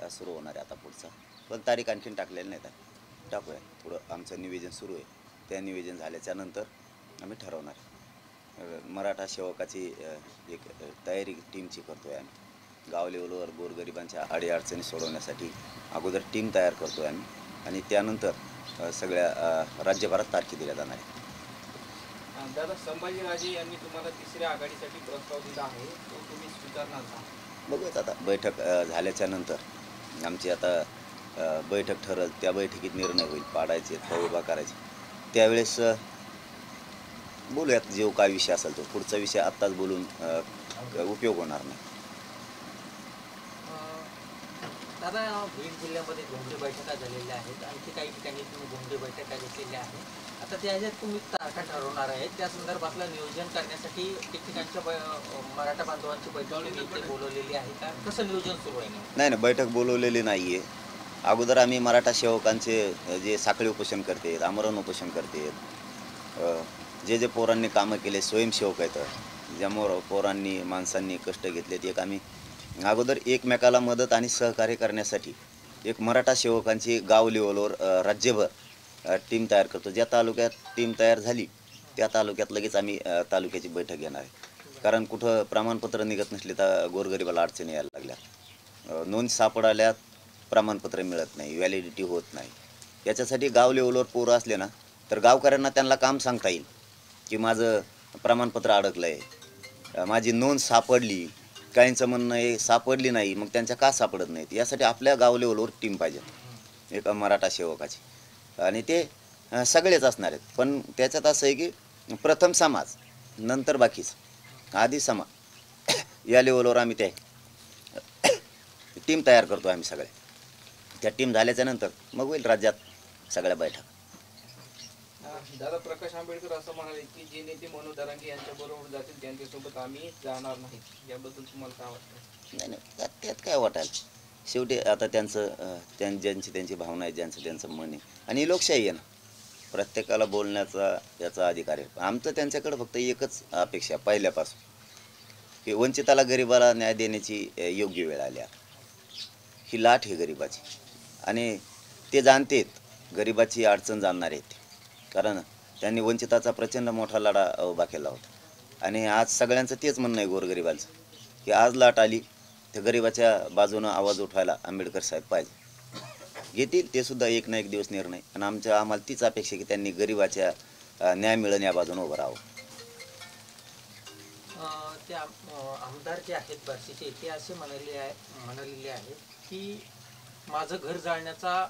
मराठा सुरू होणार आहे आता पुढचा. पण तारीख आणखीन टाकलेली नाही. टाकूया, थोडं आमचं नियोजन सुरू आहे. त्या नियोजन झाल्याच्या नंतर आम्ही ठरवणार. मराठा सेवकाची एक तयारी टीमची करतो आहे आम्ही. गाव लेवलवर गोरगरिबांच्या अडीअडचणी सोडवण्यासाठी अगोदर टीम तयार करतो आहे आम्ही, आणि त्यानंतर सगळ्या राज्यभरात तारखे दिल्या जाणार आहेत. दादा, संभाजीराजे यांनी तुम्हाला तिसऱ्या आघाडीसाठी प्रस्ताव दिला आहे, तो तुम्ही स्वीकारणार का? बघूयात आता बैठक झाल्याच्या नंतर आमची आता बैठक ठरल, त्या बैठकीत निर्णय होईल, पाडायचे का उभा करायचे त्यावेळेस बोलूयात. जो काय विषय असेल तो पुढचा विषय आत्ताच बोलून उपयोग होणार नाही. दादा, बीड जिल्ह्यामध्ये घोंगडे बैठका झालेल्या आहेत, आणखी काही ठिकाणी तुम्ही घोंगडे बैठका घेतलेल्या आहेत. आता त्या ह्याच्यात तुम्ही तारखा ठरवणार आहेत, त्या संदर्भातलं नियोजन करण्यासाठी ठिकठिकाणच्या मराठा बांधवांची बैठक इथे बोलवलेली आहे का? कसं नियोजन सुरू आहे? नाही, बैठक बोलवलेली नाही आहे. अगोदर आम्ही मराठा सेवकांचे जे साखळी उपोषण करतात, आमरण उपोषण करतात, जे पोरांनी कामं केले, स्वयंसेवक आहेत, ज्या पोरांनी माणसांनी कष्ट घेतलेत, एक आम्ही अगोदर एकमेकाला मदत आणि सहकार्य करण्यासाठी एक मराठा सेवकांची गाव लेवलवर राज्यभर टीम तयार करतो. ज्या तालुक्यात टीम तयार झाली त्या तालुक्यात लगेच आम्ही तालुक्याची बैठक घेणार आहे. कारण कुठं प्रमाणपत्र निघत नसले तर गोरगरिबाला अडचणी यायला लागल्या, नोंद सापडाल्यात, प्रमाणपत्र मिळत नाही, व्हॅलिडिटी होत नाही. याच्यासाठी गाव लेवलवर पोरं असले ना तर गावकऱ्यांना त्यांना काम सांगता येईल की माझं प्रमाणपत्र अडकलं आहे, माझी नोंद सापडली. काहींचं म्हणणं आहे सापडली नाही, मग त्यांच्या का सापडत नाहीत. यासाठी आपल्या गाव लेवलवर टीम पाहिजे एक मराठा सेवकाची, आणि ते सगळेच असणार आहेत. पण त्याच्यात असं आहे की प्रथम समाज नंतर बाकीचं, आधी समाज, या लेवलवर आम्ही ते टीम तयार करतो आम्ही सगळे. त्या टीम झाल्याच्या नंतर मग होईल राज्यात सगळ्या बैठक. दादा, प्रकाश आंबेडकर असं म्हणाले की जे नेते मनोज जरांगे यांच्याबरोबर जातील त्यांच्यासोबत आम्ही जाणार नाही, याबद्दल तुम्हाला काय वाटतं? नाही, त्यात काय वाटायला. शेवटी आता ज्यांची त्यांची भावना आहे, ज्यांचं त्यांचं मन आहे, आणि लोकशाही आहे ना, प्रत्येकाला बोलण्याचा याचा अधिकार आहे. आमचं त्यांच्याकडे फक्त एकच अपेक्षा पहिल्यापासून की वंचिताला गरिबाला न्याय देण्याची योग्य वेळ आली. ही लाट आहे गरिबाची, आणि ते जाणतेत गरिबाची अडचण जाणणार आहेत, कारण त्यांनी वंचिताचा प्रचंड मोठा लढा उभा केला होता. आणि आज सगळ्यांचं तेच म्हणणं आहे गोरगरिबांचं की आज लाट आली तर गरिबाच्या बाजूनं आवाज उठवायला आंबेडकर साहेब पाहिजे. घेतील ते सुद्धा एक ना एक दिवस निर्णय, आणि आम्हाला तीच अपेक्षा की त्यांनी गरिबाच्या न्याय मिळेल या बाजूनं उभं राहावं. ते आमदार जे आहेत बार्शीचे, ते असे म्हणालेले आहेत की माझं घर जाळण्याचा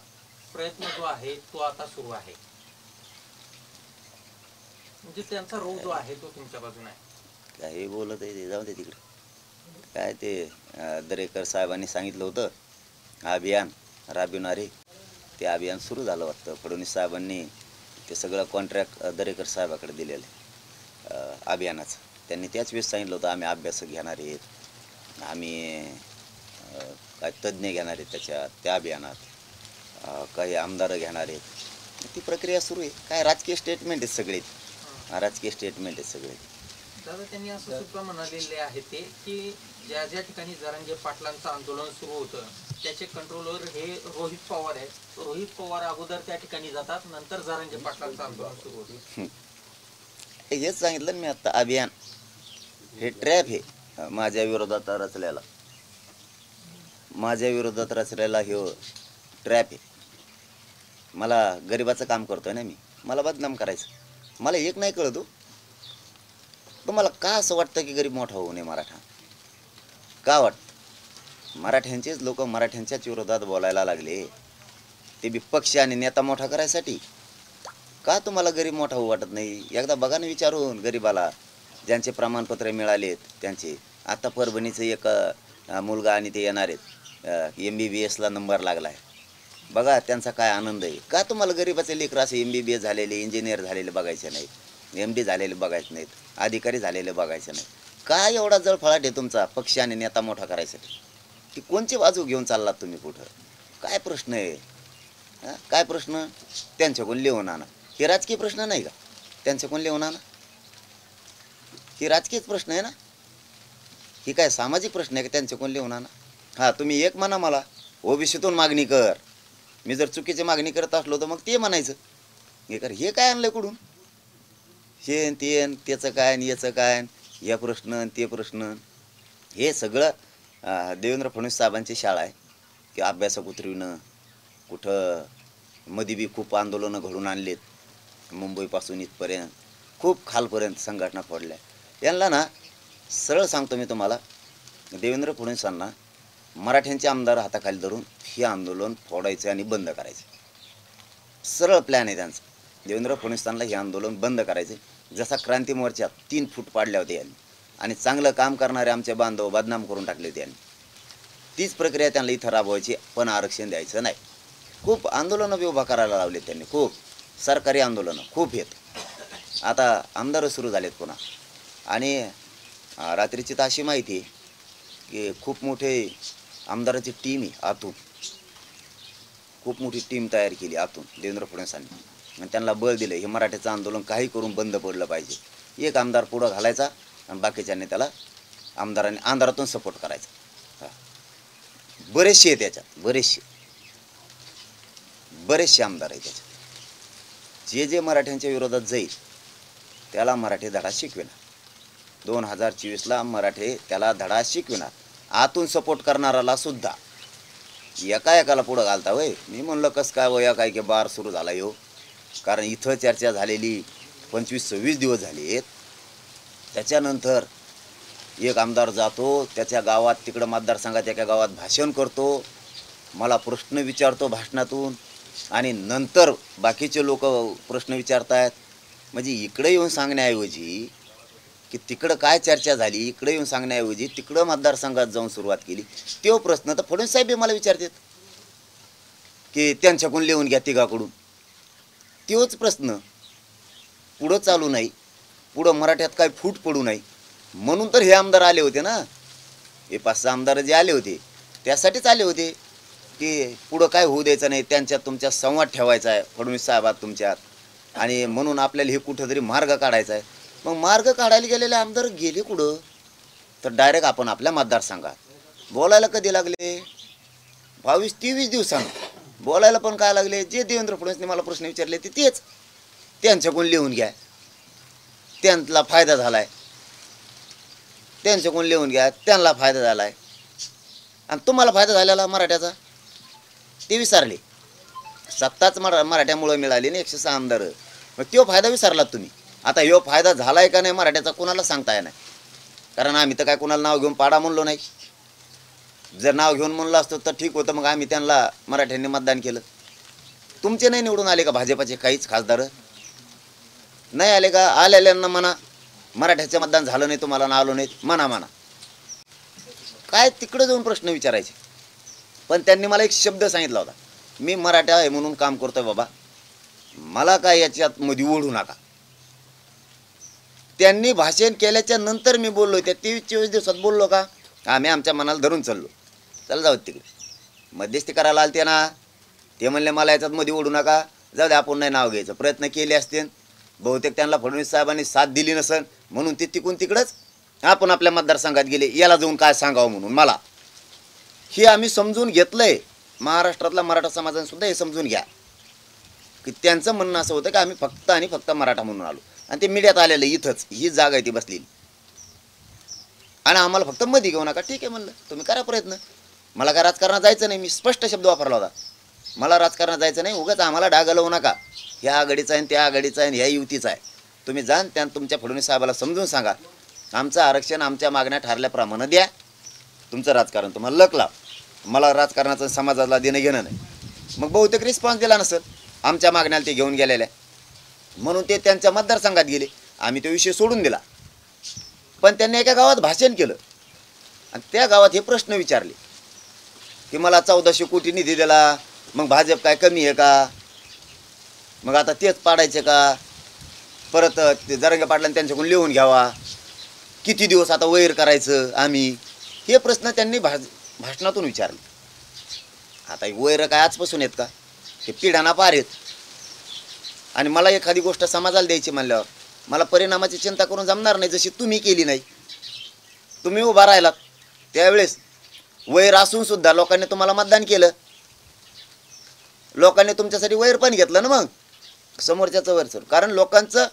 प्रयत्न जो आहे तो आता सुरू आहे, म्हणजे त्यांचा रोग जो आहे तो तुमच्या बाजूने आहे. काही बोलत आहे ते जाऊ दे तिकडे. काय ते दरेकर साहेबांनी सांगितलं होतं अभियान राबविणारे, ते अभियान सुरू झालं वाटतं. फडणवीस साहेबांनी ते सगळं कॉन्ट्रॅक्ट दरेकर साहेबाकडे दिलेलं अभियानाचं. त्यांनी त्याच वेळेस सांगितलं होतं आम्ही अभ्यासक घेणार आहेत, आम्ही काय तज्ज्ञ घेणार आहेत त्या अभियानात, काही आमदार घेणार आहेत. ती प्रक्रिया सुरू आहे. काय राजकीय स्टेटमेंट आहेत सगळे, राजकीय स्टेटमेंट आहेत सगळे. दादा, त्यांनी असं सुद्धा म्हणालेले आहे ते की ज्या ज्या ठिकाणी जरांगे पाटलांचं आंदोलन सुरू होतं त्याचे कंट्रोलर हे रोहित पवार आहेत. रोहित पवार अगोदर त्या ठिकाणी जातात, नंतर जरांगे पाटलांचं आंदोलन सुरू होतं. हेच सांगितलं मी आता, अभियान हे ट्रॅप आहे माझ्या विरोधात रचलेला हे ट्रॅप आहे. मला गरिबाचं काम करतोय ना मला बदनाम करायचं. मला एक नाही कळत हो, तुम्हाला का असं वाटतं की गरीब मोठा होऊ नये मराठा? का वाटतं? मराठ्यांचेच लोक मराठ्यांच्याच विरोधात बोलायला लागले, ते बी पक्ष आणि नेता मोठा करायसाठी. का तुम्हाला गरीब मोठा होऊ वाटत नाही? एकदा बघा ना विचारून गरिबाला, ज्यांचे प्रमाणपत्र मिळालेत त्यांचे. आता परभणीचं एक मुलगा आणि ते येणार आहेत, MBBSला नंबर लागला आहे, बघा त्यांचा काय आनंद आहे. का तुम्हाला गरिबाचे लेकरं असे MBBS झालेले, इंजिनियर झालेले बघायचे नाहीत, MD झालेले बघायचे नाहीत, अधिकारी झालेले बघायचे नाहीत? काय एवढा जळफळाट आहे तुमचा पक्ष आणि नेता मोठा करायसाठी? ती कोणची बाजू घेऊन चाललात तुम्ही कुठं? काय प्रश्न आहे? काय प्रश्न? त्यांच्याकडून लिहून आणा. हे राजकीय प्रश्न नाही का? त्यांच्याकडून लिहून आणा. ही राजकीयच प्रश्न आहे ना? ही काय सामाजिक प्रश्न आहे का? त्यांच्याकडून लिहून आणा. हां, तुम्ही एक म्हणा मला ओबीसीतून मागणी कर. मी जर चुकीची मागणी करत असलो तर मग ते म्हणायचं हे कर, हे काय आणलं कुठून, हे न ते न त्याचं काय न याचं काय, या प्रश्न न ते प्रश्न. हे सगळं देवेंद्र फडणवीस साहेबांची शाळा आहे की अभ्यासक उतरविणं. कुठं मध्ये बी खूप आंदोलनं घडून आणलेत मुंबईपासून इथपर्यंत, खूप खालपर्यंत संघटना फोडल्या. यांना ना सरळ सांगतो मी तुम्हाला, देवेंद्र फडणवीसांना मराठ्यांचे आमदार हाताखाली धरून हे आंदोलन फोडायचं आणि बंद करायचं. सरळ प्लॅन आहे त्यांचा. देवेंद्र फडणवीसांना हे आंदोलन बंद करायचं. जसा क्रांती मोर्चात 3 फूट पाडल्या होत्या यांनी आणि चांगलं काम करणारे आमचे बांधव बदनाम करून टाकले होते यांनी, तीच प्रक्रिया त्यांना इथं राबवायची, पण आरक्षण द्यायचं नाही. खूप आंदोलनं बी उभा करायला लावले त्यांनी, खूप सरकारी आंदोलनं खूप आहेत. आता आमदार सुरू झालेत पुन्हा. आणि रात्रीची तर अशी माहिती आहे की खूप मोठे आमदाराची टीम आहे आतून, खूप मोठी टीम तयार केली आतून देवेंद्र फडणवीसांनी आणि त्यांना बळ दिलं. हे मराठ्याचं आंदोलन काही करून बंद पडलं पाहिजे. एक आमदार पुढं घालायचा आणि बाकीच्यांनी त्याला आमदारांनी आंधारातून सपोर्ट करायचा. बरेचसे आहे त्याच्यात, बरेचसे आमदार आहे त्याच्यात. जे मराठ्यांच्या विरोधात जाईल त्याला मराठी धडा शिकविणार. 2024ला मराठी त्याला धडा शिकविणार. आतून सपोर्ट करणाराला सुद्धा. एकाला पुढं घालता वय. मी म्हणलं कसं काय वया काय की बार सुरू झाला येऊ, कारण इथं चर्चा झालेली 25-26 दिवस झाले आहेत. त्याच्यानंतर एक आमदार जातो त्याच्या गावात, तिकडं मतदारसंघात एका गावात भाषण करतो, मला प्रश्न विचारतो भाषणातून, आणि नंतर बाकीचे लोक प्रश्न विचारतायत. म्हणजे इकडे येऊन सांगण्याऐवजी की तिकडं काय चर्चा झाली, इकडे येऊन सांगण्याऐवजी तिकडं मतदारसंघात जाऊन सुरुवात केली. तो प्रश्न तर फडणवीस साहेब मला विचारतात की त्यांच्याकडून लिहून घ्या तिघाकडून. तोच प्रश्न पुढं चालू नाही, पुढं मराठ्यात काय फूट पडू नाही म्हणून तर हे आमदार आले होते ना. हे 5-6 आमदार जे आले होते त्यासाठीच आले होते की पुढं काय होऊ द्यायचं नाही, त्यांच्यात तुमच्या संवाद ठेवायचा आहे फडणवीस साहेबात तुमच्यात, आणि म्हणून आपल्याला हे कुठंतरी मार्ग काढायचा आहे. मग मार्ग काढायला गेलेले आमदार गेले कुठं, तर डायरेक्ट आपण आपल्या मतदारसंघात बोलायला कधी लागले, 22-23 दिवसांनी बोलायला. पण काय लागले, जे देवेंद्र फडणवीसने मला प्रश्न विचारले ते तेच, त्यांच्याकडून लिहून घ्या, त्यांना फायदा झालाय, त्यांच्याकडून लिहून घ्या, त्यांना फायदा झालाय. आणि तुम्हाला फायदा झालेला मराठ्याचा ते विसरले. सत्ताच मराठ्यामुळे मिळाली ना 106 आमदार. मग तो फायदा विसरलात तुम्ही. आता ह्यो फायदा झालाय का नाही मराठ्याचा कुणाला सांगता येणार, कारण आम्ही तर काय कुणाला नाव घेऊन पाडा म्हणलो नाही. जर नाव घेऊन म्हणलं असतं तर ठीक होतं, मग आम्ही त्यांना मराठ्यांनी मतदान केलं. तुमचे नाही निवडून आले का भाजपाचे काहीच खासदार नाही आले का? आलेल्यांना म्हणा मराठ्याचे मतदान झालं नाही तुम्हाला ना आलो नाहीत म्हणा. काय तिकडे जाऊन प्रश्न विचारायचे. पण त्यांनी मला एक शब्द सांगितला होता, मी मराठा आहे म्हणून काम करतोय बाबा, मला काय याच्यात मध्ये ओढू नका. त्यांनी भाषण केल्याच्या नंतर मी बोललो, त्या 23-24 दिवसात बोललो का? आम्ही आमच्या मनाला धरून चाललो, चला जाऊ तिकडे. मध्यस्थी करायला आलते ना, ते म्हणले मला याच्यात मध्ये ओढू नका, जाऊ दे आपण नाही नाव घ्यायचं. प्रयत्न केले असते, बहुतेक त्यांना फडणवीस साहेबांनी साथ दिली नसेल म्हणून ते तिकून तिकडंच आपण आपल्या मतदारसंघात गेले. याला जाऊन काय सांगावं म्हणून मला हे आम्ही समजून घेतलंय. महाराष्ट्रातला मराठा समाजाने सुद्धा हे समजून घ्या की त्यांचं म्हणणं असं होतं की आम्ही फक्त आणि फक्त मराठा म्हणून आलो, आणि ते मीडियात आलेलं इथंच, ही जागा आहे ती बसलेली, आणि आम्हाला फक्त मध्ये घेऊ नका. ठीक आहे म्हणलं, तुम्ही करा प्रयत्न. मला काय राजकारणात जायचं नाही, मी स्पष्ट शब्द वापरला होता, मला राजकारणात जायचं नाही. उगाच आम्हाला डाग लावू नका, ह्या आघाडीचा आहे त्या आघाडीचा आहे ह्या युतीचा आहे. तुम्ही जाण त्या तुमच्या फडणवीस साहेबाला समजून सांगा, आमचं आरक्षण आमच्या मागण्या ठरल्याप्रमाणे द्या, तुमचं राजकारण तुम्हाला लक लाव, मला राजकारणाचं समाजाला देणं घेणं नाही. मग बहुतेक रिस्पॉन्स दिला नसेल आमच्या मागण्याला ते घेऊन गेलेल्या, म्हणून ते त्यांच्या मतदारसंघात गेले. आम्ही तो विषय सोडून दिला. पण त्यांनी एका गावात भाषण केलं आणि त्या गावात हे प्रश्न विचारले की मला 1400 कोटी निधी दिला, मग भाजप काय कमी आहे का, मग आता तेच पाडायचे का, परत ते जरांगे पाटलांनी त्यांच्याकडून लिहून घ्यावा, किती दिवस आता वैर करायचं आम्ही, हे प्रश्न त्यांनी भाषणातून विचारले. आता वैर काय आजपासून आहेत का, ते पिढ्याना पार आहेत. आणि मला एखादी गोष्ट समाजाला द्यायची म्हणल्यावर मला परिणामाची चिंता करून जमणार नाही, जशी तुम्ही केली नाही. तुम्ही उभा राहिलात त्यावेळेस वैर असून सुद्धा लोकांनी तुम्हाला मतदान केलं. लोकांनी तुमच्यासाठी वैर पण घेतलं ना मग समोरच्याचं वैर सर. कारण लोकांचं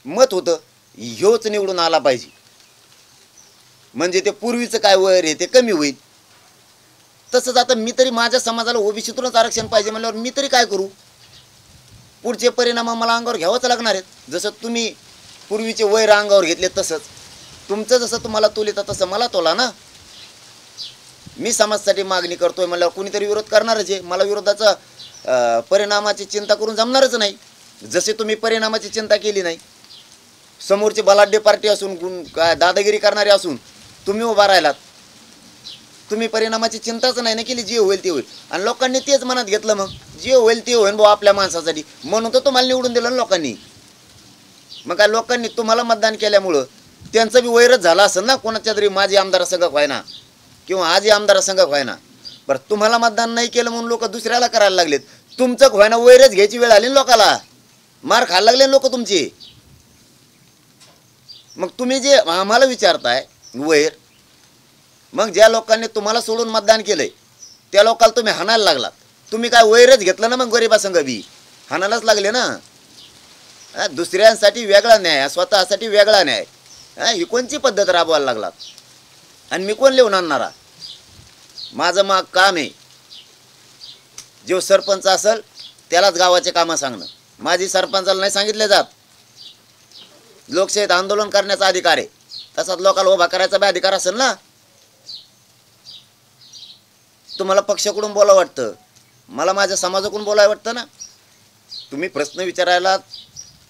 मत होतं ह्योच निवडून आला पाहिजे, म्हणजे ते पूर्वीचं काय वैर आहे ते कमी होईल. तसंच आता मी तरी माझ्या समाजाला ओबीसीतूनच आरक्षण पाहिजे म्हणल्यावर मी तरी काय करू? पुढचे परिणाम मला अंगावर घ्यावंच लागणार आहेत. जसं तुम्ही पूर्वीचे वैर अंगावर घेतले तसंच तुमचं जसं तुम्हाला तोलितं तसं मला तोला ना. मी समाजासाठी मागणी करतोय म्हणल्यावर कुणीतरी विरोध करणारच आहे. मला विरोधाचा परिणामाची चिंता करून जमणारच नाही. जसे तुम्ही परिणामाची चिंता केली नाही, समोरची बलाढ्य पार्टी असून काय दादागिरी करणारे असून तुम्ही उभा राहिलात, तुम्ही परिणामाची चिंताच नाही ना केली. जे होईल ते होईल. आणि लोकांनी तेच मनात घेतलं, मग जे होईल ते होईल भाऊ आपल्या माणसासाठी, म्हणून तर तुम्हाला निवडून दिलं ना लोकांनी. मग काय लोकांनी तुम्हाला मतदान केल्यामुळं त्यांचं बी वैरच झालं असेल ना. कोणाच्या तरी माझी आमदार संघ व्हायना किंवा आजी आमदार संघ व्हायना. बरं तुम्हाला मतदान नाही केलं म्हणून लोक दुसऱ्याला करायला लागलेत. तुमचं व्हायना वैरच घ्यायची वेळ आली ना लोकाला. मार खायला लागले लोक तुमचे. मग तुम्ही जे आम्हाला विचारताय वैर, मग ज्या लोकांनी तुम्हाला सोडून मतदान केलंय त्या लोकांना तुम्ही हाणायला लागलात. तुम्ही काय वैरच घेतलं ना मग गरिबासंघ बी हाणायलाच लागले ना. दुसऱ्यांसाठी वेगळा न्याय, स्वतःसाठी वेगळा न्याय, ही कोणची पद्धत राबवायला लागलात? आणि मी कोण लिहून आणणारा? माझं मग काम आहे, जो सरपंच असेल त्यालाच गावाचे कामं सांगणं. माझी सरपंचाला नाही सांगितले जात. लोकशाहीत आंदोलन करण्याचा अधिकार आहे, तसाच लोकांना उभा करायचा बी अधिकार असेल ना. तुम्हाला पक्षाकडून बोलावं वाटतं, मला माझ्या समाजाकडून बोलावं वाटतं ना. तुम्ही प्रश्न विचारायला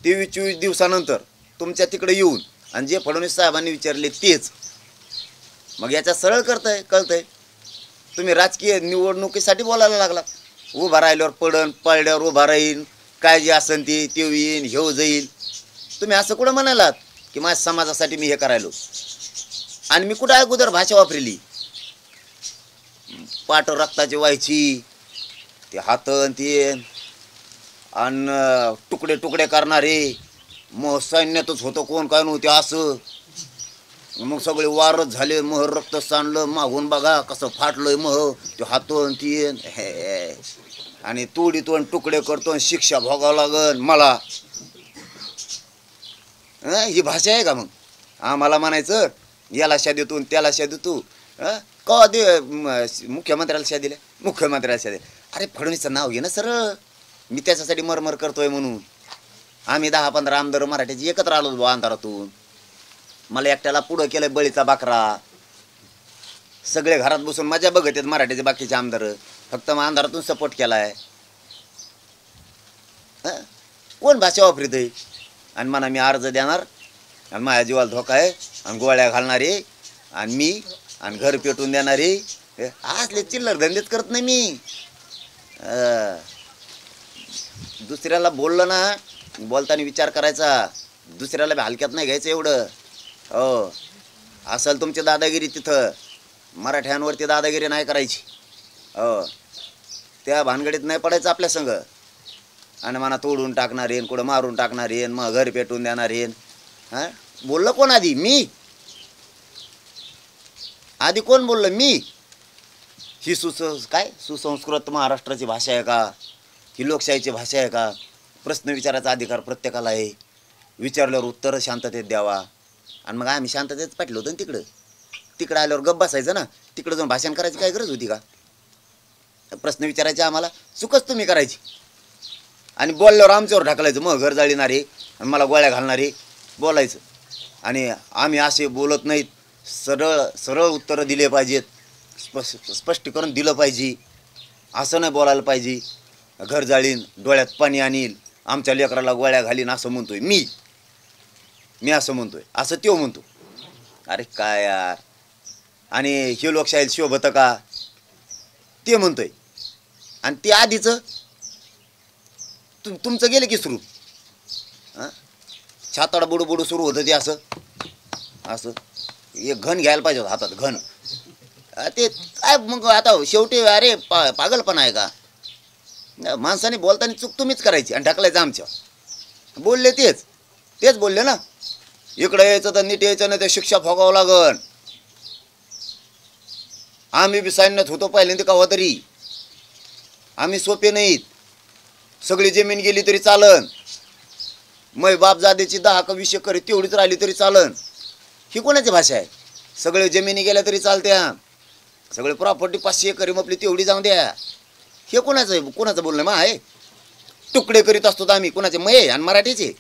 23-24 दिवसानंतर तुमच्या तिकडे येऊन आणि जे फडणवीस साहेबांनी विचारले तेच, मग याच्यात सरळ कळतंय तुम्ही राजकीय निवडणुकीसाठी बोलायला लागला. उभा राहिल्यावर पडन, पळल्यावर उभा राहीन, काय जे असेल ते येईन, ह्यो जाईल. तुम्ही असं कुठं म्हणालात की माझ्या समाजासाठी मी हे करायलो? आणि मी कुठं अगोदर भाषा वापरली? पाठ रक्ताची व्हायची, ते हातन ते आणि तुकडे तुकडे करणारे, मग सैन्यातच होतं कोण काय नव्हते असं. मग सगळे वारच झाले, मह रक्त सांडलं, मागून बघा कसं फाटलंय मह, ते हातन ते हे, आणि तोडीतो आणि तुकडे करतो आणि शिक्षा भोगावं लागन मला. ही भाषा आहे का मग? आम्हाला म्हणायचं याला शा देतो त्याला शा देतो. का दे मुख्यमंत्र्याला शा दिल्या, मुख्यमंत्र्याला शा दिल्या. अरे फडणवीसचं नाव घे ना सरळ. मी त्याच्यासाठी मरमर करतोय म्हणून. आम्ही 10-15 आमदार मराठ्याची एकत्र आलो बा अंधारातून. मला एकट्याला पुढं केलंय बळीचा बाकरा. सगळे घरात बसून मजा बघत आहेत मराठ्याचे बाकीचे आमदार, फक्त मग अंधारातून सपोर्ट केलाय. कोण भाषा वापरित आहे? आणि म्हणा मी अर्ज देणार आणि माझ्या जीवाला धोका आहे आणि गोळ्या घालणारे आणि मी आणि घर पेटून देणारे, असले चिल्लर धंदेच करत नाही मी. दुसऱ्याला बोललं ना, बोलताना विचार करायचा. दुसऱ्याला बी हलक्यात नाही घ्यायचं एवढं. हो, असेल तुमची दादागिरी तिथं, मराठ्यांवरती दादागिरी नाही करायची. हो, त्या भानगडीत नाही पडायचं आपल्या संग. आणि मला तोडून टाकणार येईन, कुठं मारून टाकणार येईन, मग घर पेटून देणार येईन. हां, बोललं कोण आधी? मी. आधी कोण बोललं? मी. ही सुसंस्कृत महाराष्ट्राची भाषा आहे का? ही लोकशाहीची भाषा आहे का? प्रश्न विचारायचा अधिकार प्रत्येकाला आहे. विचारल्यावर उत्तर शांततेत द्यावा. आणि मग आम्ही शांततेत पाठलो होतो ना तिकडं आल्यावर गप्प बसायचं ना. तिकडं जाऊन भाषण करायची काय गरज होती का? प्रश्न विचारायचे आम्हाला, चुकच तुम्ही करायची. आणि बोलल्यावर आमच्यावर ढकलायचं, मग घर जाळणारे आणि मला गोळ्या घालणारे बोलायचं. आणि आम्ही असे बोलत नाहीत, सरळ उत्तरं दिले पाहिजेत, स्पष्टीकरण दिलं पाहिजे. असं नाही बोलायला पाहिजे. घर जाळीन, डोळ्यात पाणी आणील, आमच्या लेकराला गोळ्या घालीन असं म्हणतोय मी असं म्हणतोय, असं त्यो म्हणतो. अरे काय यार. आणि हे लोकशाहीला शोभतं का ते म्हणतोय. आणि ते आधीचं तुमचं गेलं की सुरू. छाताडा बुडू सुरू होतं ते असं एक घन घ्यायला पाहिजे होतं हातात, घन. ते काय मग आता शेवटी अरे पागलपणा आहे का? माणसाने बोलताना चूक तुम्हीच करायची आणि ढकलायचं आमच्या. बोलले तेच बोलले ना. इकडे यायचं तर नीट यायचं, नाही तर शिक्षा भोगावं लागन. आम्ही बी सैन्यात होतो पहिल्यांदा कवा तरी. आम्ही सोपे नाहीत. सगळी जमीन गेली तरी चालन. मै बाप जादेची 10 का 20 एकर तेवढीच राहिली तरी चालन. ही कोणाची भाषा आहे? सगळे जमिनी गेल्या तरी चालत्या. सगळे प्रॉपर्टी 500 एकर आपली तेवढी जाऊन द्या. हे कोणाचं आहे? कोणाचं बोलणं मग आहे? तुकडे करीत असतो आम्ही कोणाचे मये आणि मराठीचे.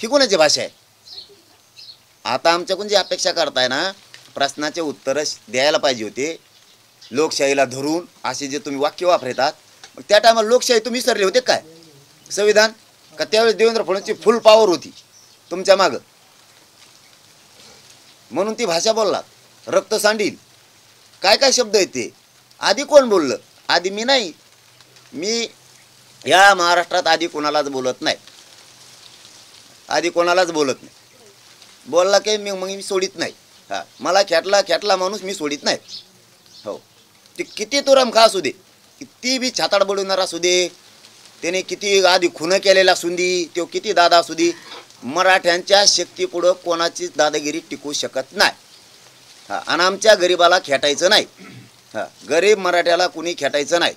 ही कोणाची भाषा आहे? आता आमच्याकडून जी अपेक्षा करताय ना, प्रश्नाचे उत्तर द्यायला पाहिजे होते. लोकशाहीला धरून असे जे तुम्ही वाक्य वापरतात, मग त्या टायमाला लोकशाही तुम्ही विसरले होते काय? संविधान का त्यावेळेस देवेंद्र फडणवीसची फुल पॉवर होती तुमच्या मागं, म्हणून ती भाषा बोललात. रक्त सांडील काय काय शब्द आहेत ते. आधी कोण बोललं? आधी मी नाही. मी या महाराष्ट्रात आधी कोणालाच बोलत नाही. आधी कोणालाच बोलत नाही. बोलला की मग मी सोडित नाही. हां, मला खेटला माणूस मी सोडित नाही. हो, ते किती तुरम खा असू दे, किती बी छाताड बडवणार असू दे, त्याने किती आधी खुनं केलेला असू दे, तो किती दादा असू दे, मराठ्यांच्या शक्तीपुढं कोणाचीच दादागिरी टिकू शकत नाही. हां, आणि आमच्या गरिबाला खेटायचं नाही. हां, गरीब मराठ्याला कुणी खेटायचं नाही.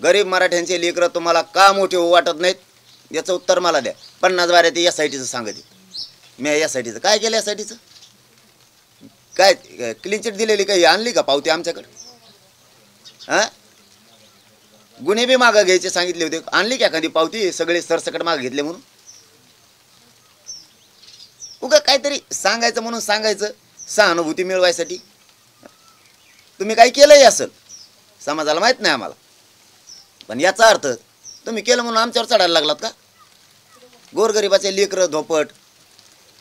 गरीब मराठ्यांचे लेकरं तुम्हाला का मोठे होऊ वाटत नाहीत याचं उत्तर मला द्या. 50 बाऱ्या ते SITचं सांगते. मी SITचं काय केलं? SITचं काय क्लीन चिट दिलेली काही आणली का पावती आमच्याकडे? हां, गुन्हे बी मागं घ्यायचे सांगितले होते, आणली का एखादी पावती? सगळे सरसकट मागं घेतले म्हणून उगा काहीतरी सांगायचं म्हणून सांगायचं सहानुभूती मिळवायसाठी. तुम्ही काही केलंही असेल, समाजाला माहीत नाही आम्हाला, पण याचा अर्थ तुम्ही केलं म्हणून आमच्यावर चढायला लागलात का? गोरगरिबाचे लेकरं धोपट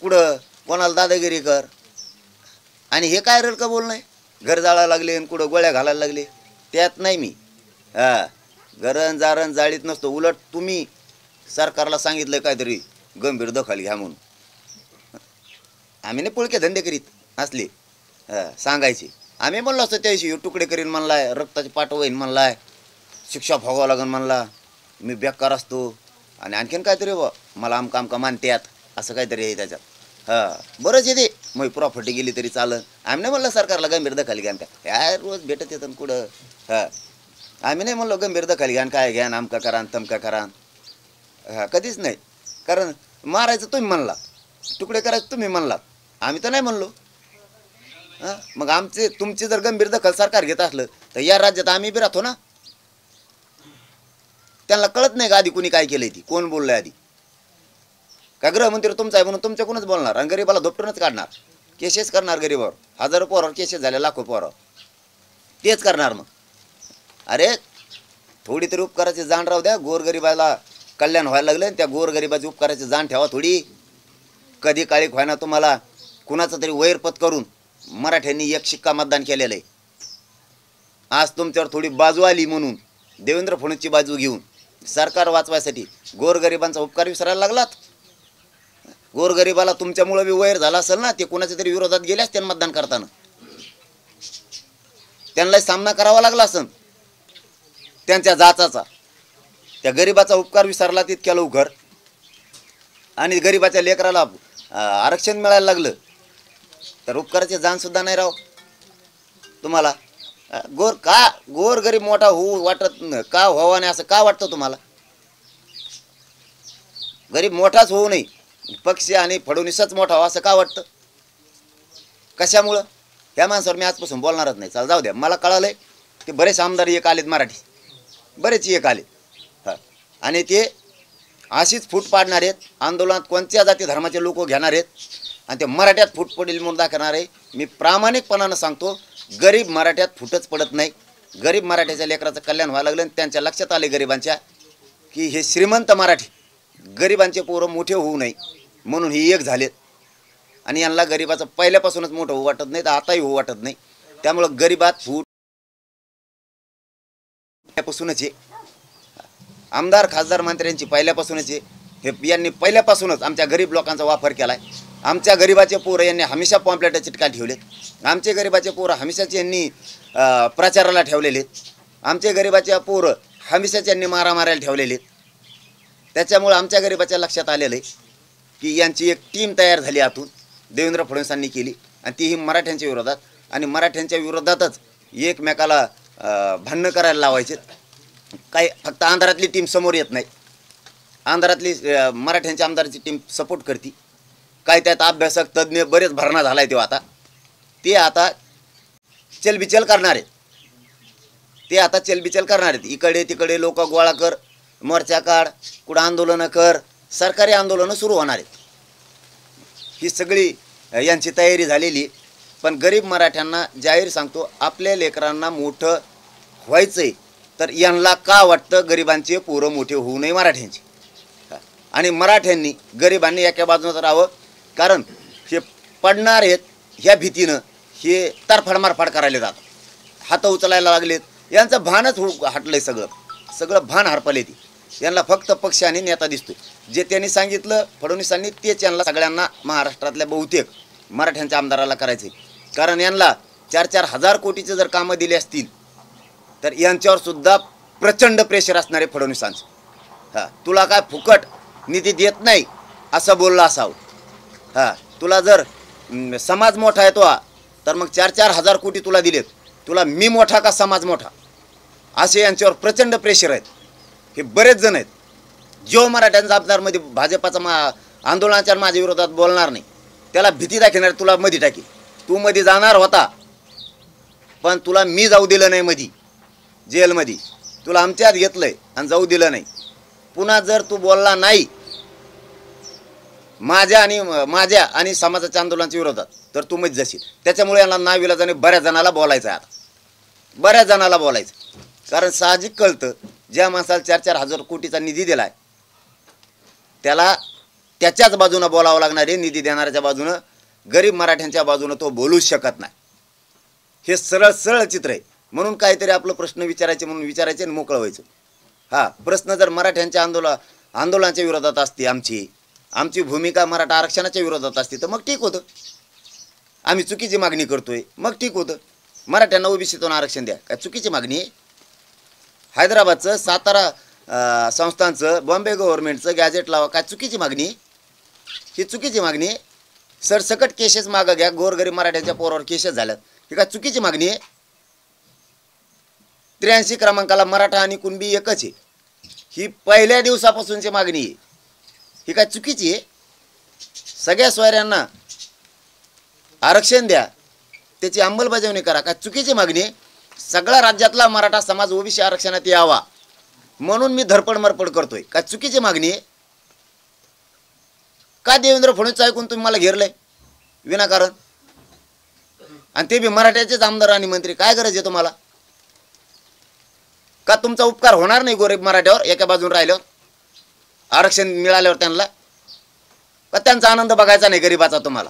पुढं कोणाला दादागिरी कर. आणि हे काय रडकं बोलणं आहे? घर जाळायला लागले आणि कुठं गोळ्या घालायला लागले, त्यात नाही मी. हां, घरण जारण जाळीत नसतो. उलट तुम्ही सरकारला सांगितलं काहीतरी गंभीर दखल घ्या म्हणून. आम्ही नाही पुळके धंदे करीत असले. सांगायचे आम्ही म्हणलो असतो त्याशी तुकडे करीन म्हणलाय, रक्ताची पाठ होईन म्हणलाय, शिक्षा भोगावं लागेल म्हणला, मी बेकार असतो आणि आणखीन काहीतरी मला आमका मानत्यात असं काहीतरी आहे त्याच्यात. हां, बरंच येते मग प्रॉपर्टी गेली तरी चालन. आम्ही नाही म्हणलं सरकारला गंभीर दखल घ्या काय रोज भेटत येतं कुठं. हां, आम्ही नाही म्हणलो गंभीर दखल घ्या काय घ्या आमका करा तमका करा. हां, कधीच नाही. कारण मारायचं तुम्ही म्हणला, तुकडे करायचं तुम्ही म्हणलात, आम्ही तर नाही म्हणलो. हां, मग तुमची जर गंभीर दखल सरकार घेत असलं तर या राज्यात आम्ही बी राहतो ना. त्यांना कळत नाही का आधी कुणी काय केलंय? ती कोण बोललंय आधी? का गृहमंत्री तुमचा आहे म्हणून तुमच्याकडूनच बोलणार आणि गरीबाला धोपटूनच काढणार, केसेस करणार गरीबावर. हजारो पोरावर केसेस झाले, लाखो पोरावर तेच करणार. मग अरे थोडी तरी उपकाराची जाण राहू द्या. गोरगरिबाला कल्याण व्हायला लागलं आणि त्या गोरगरिबाची उपकाराची जाण ठेवा थोडी. कधी काळी व्हायना तुम्हाला कुणाचं तरी वैरपत करून मराठ्यांनी 1 शिक्का मतदान केलेलं आहे. आज तुमच्यावर थोडी बाजू आली म्हणून देवेंद्र फडणवीसची बाजू घेऊन सरकार वाचवायसाठी गोरगरिबांचा उपकार विसरायला लागलात. गोरगरिबाला तुमच्यामुळे बी वैर झाला असेल ना, ते कुणाच्या तरी विरोधात गेले असते मतदान करताना, त्यांना सामना करावा लागला असेल त्यांच्या जाचाचा. त्या गरिबाचा उपकार विसरला तितक्या लवकर आणि गरिबाच्या लेकराला आरक्षण मिळायला लागलं तर उपकाराची जाण सुद्धा नाही राव तुम्हाला. गोरगरीब मोठा होऊ वाटत का व्हावा नाही असं का वाटतं तुम्हाला? गरीब मोठाच होऊ नये, पक्ष आणि फडणवीसच मोठा व्हावा असं का वाटतं? कशामुळं? ह्या माणसावर मी आजपासून बोलणारच नाही. चल जाऊ द्या. मला कळालंय की बरेच आमदार एक आलेत मराठी, बरेच एक आले. हां, आणि ते अशीच फूट पाडणार आहेत. आंदोलनात कोणत्या जाती धर्माचे लोक घेणार आहेत आणि ते मराठ्यात फूट पडेल म्हणून दाखवणार आहे. मी प्रामाणिकपणानं सांगतो, गरीब मराठ्यात फुटच पडत नाही. गरीब मराठ्याच्या लेकराचं कल्याण व्हायला लागलं आणि त्यांच्या लक्षात आले गरिबांच्या की हे श्रीमंत मराठी गरिबांचे पोरं मोठे होऊ नये म्हणून ही एक झालेत. आणि यांना गरिबाचं पहिल्यापासूनच मोठं होऊ वाटत नाही, तर आताही होऊ वाटत नाही. त्यामुळं गरिबात फूट पहिल्यापासूनच आहे. आमदार खासदार मंत्र्यांची पहिल्यापासूनच आहे. हे यांनी पहिल्यापासूनच आमच्या गरीब लोकांचा वापर केला आहे. आमच्या गरिबाचे पोरं यांनी हमेशा पॉम्पलेट चिटका ठेवलेत. आमचे गरिबाचे पोरं हमेशाच यांनी प्रचाराला ठेवलेले आहेत. आमचे गरिबाच्या पोरं हमेशाच यांनी मारामारायला ठेवलेले आहेत. त्याच्यामुळं आमच्या गरिबाच्या लक्षात आलेलं आहे की यांची एक टीम तयार झाली आतून देवेंद्र फडणवीसांनी केली आणि तीही मराठ्यांच्या विरोधात. आणि मराठ्यांच्या विरोधातच एकमेकाला भांडणं करायला लावायचे. काय फक्त आंध्रातली टीम समोर येत नाही, आंध्रातली मराठ्यांच्या आमदाराची टीम सपोर्ट करते. काय त्यात अभ्यासक तज्ज्ञ बरेच भरणा झाला आहे. ते आता चलबिचल करणार आहेत. इकडे तिकडे लोक गोळा कर, मोर्चा काढ, कुठं आंदोलनं कर, सरकारी आंदोलनं सुरू होणार आहेत. ही सगळी यांची तयारी झालेली. पण गरीब मराठ्यांना जाहीर सांगतो, आपल्या लेकरांना मोठं व्हायचंय तर यांना का वाटतं गरिबांचे पोरं मोठे होऊ नये मराठ्यांचे. आणि मराठ्यांनी गरिबांनी एका बाजूनं राहावं, कारण हे पडणार आहेत ह्या भीतीनं हे तरफड मारफाड करायला जातात, हात उचलायला लागलेत. यांचं भानच हटलंय, सगळं भान हरपले. ती यांना फक्त पक्ष आणि नेता दिसतोय. जे त्यांनी सांगितलं फडणवीसांनी तेच यांना सगळ्यांना महाराष्ट्रातल्या बहुतेक मराठ्यांच्या आमदाराला करायचे. कारण यांना 4-4 हजार कोटीचे जर कामं दिली असतील तर यांच्यावर सुद्धा प्रचंड प्रेशर असणार आहे फडणवीसांचं. तुला काय फुकट निधी देत नाही असं बोललं असावं. तुला जर समाज मोठा आहे तो तर मग 4-4 हजार कोटी तुला दिलेत, तुला मी मोठा का समाज मोठा, असे यांच्यावर प्रचंड प्रेशर आहेत. हे बरेच जण आहेत. जो मराठ्यांचा आमदारमध्ये भाजपाचा आंदोलनाच्या माझ्या विरोधात बोलणार नाही त्याला भीती दाखवणार, तुला मध्ये टाकी. तू मध्ये जाणार होता पण तुला मी जाऊ दिलं नाही मध्ये जेलमध्ये, तुला आमच्यात घेतलंय आणि जाऊ दिलं नाही. पुन्हा जर तू बोलला नाही माझ्या आणि समाजाच्या आंदोलनाच्या विरोधात तर तू मध्ये जाशील. त्याच्यामुळे यांना नाविलाजाने बऱ्याच जणाला बोलायचं आहे. आता बऱ्याच जणाला बोलायचं, कारण साहजिक कळतं ज्या माणसाला 4-4 हजार कोटीचा निधी दिलाय त्याला त्याच्याच बाजूनं बोलावं लागणार आहे. निधी देणाऱ्याच्या बाजूनं, गरीब मराठ्यांच्या बाजूनं तो बोलूच शकत नाही. हे सरळ चित्र आहे. म्हणून काहीतरी आपलं प्रश्न विचारायचे म्हणून विचारायचे आणि मोकळं व्हायचं. प्रश्न जर मराठ्यांच्या आंदोलनाच्या विरोधात असते, आमची भूमिका मराठा आरक्षणाच्या विरोधात असते तर मग ठीक होतं. आम्ही चुकीची मागणी करतोय मग ठीक होतं. मराठ्यांना ओबीसीतून आरक्षण द्या, काय चुकीची मागणी आहे? हैदराबादचं, सातारा संस्थांचं, बॉम्बे गव्हर्नमेंटचं गॅजेट लावा, काय चुकीची मागणी? ही चुकीची मागणी आहे. सरसकट केसेस मागं घ्या, गोरगरीब मराठ्यांच्या पोरावर केसेस झाल्यात, ही काय चुकीची मागणी आहे? 83 क्रमांकाला मराठा आणि कुणबी एकच आहे, ही पहिल्या दिवसापासूनची मागणी आहे. ही काय चुकीची आहे? सगळ्या सोयऱ्यांना आरक्षण द्या, त्याची अंमलबजावणी करा, काय चुकीची मागणी आहे? सगळ्या राज्यातला मराठा समाज ओबीसी आरक्षणात यावा म्हणून मी धडपड मरपड करतोय, काय चुकीची मागणी आहे? का देवेंद्र फडणवीस ऐकून तुम्ही मला घेरलंय विनाकारण? आणि ते बी मराठ्याचेच आमदार आणि मंत्री, काय गरज आहे तुम्हाला? का तुमचा उपकार होणार नाही गरीब मराठ्यावर एका बाजून राहिल्यावर, आरक्षण मिळाल्यावर त्यांना? का त्यांचा आनंद बघायचा नाही गरीबाचा तुम्हाला?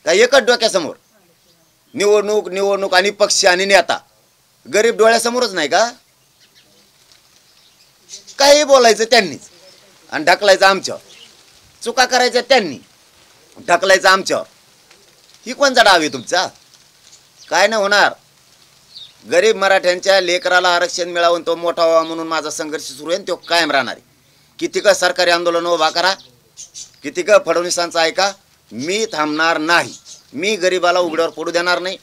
काय एकच डोक्यासमोर निवडणूक आणि पक्ष आणि नेता, गरीब डोळ्यासमोरच नाही का? काही बोलायचं त्यांनीच आणि ढकलायचं आमच्यावर, चुका करायच्या त्यांनी ढकलायचं आमच्यावर. ही कोणचा डाव आहे तुमचा? काय नाही होणार. गरीब मराठ्यांच्या लेकराला आरक्षण मिळावून तो मोठा व्हावा म्हणून माझा संघर्ष सुरू आहे, तो कायम राहणार आहे. किती का सरकारी आंदोलन उभा करा, किती का फडणवीसांचं ऐका, मी थांबणार नाही. मी गरिबाला उघड्यावर पडू देणार नाही.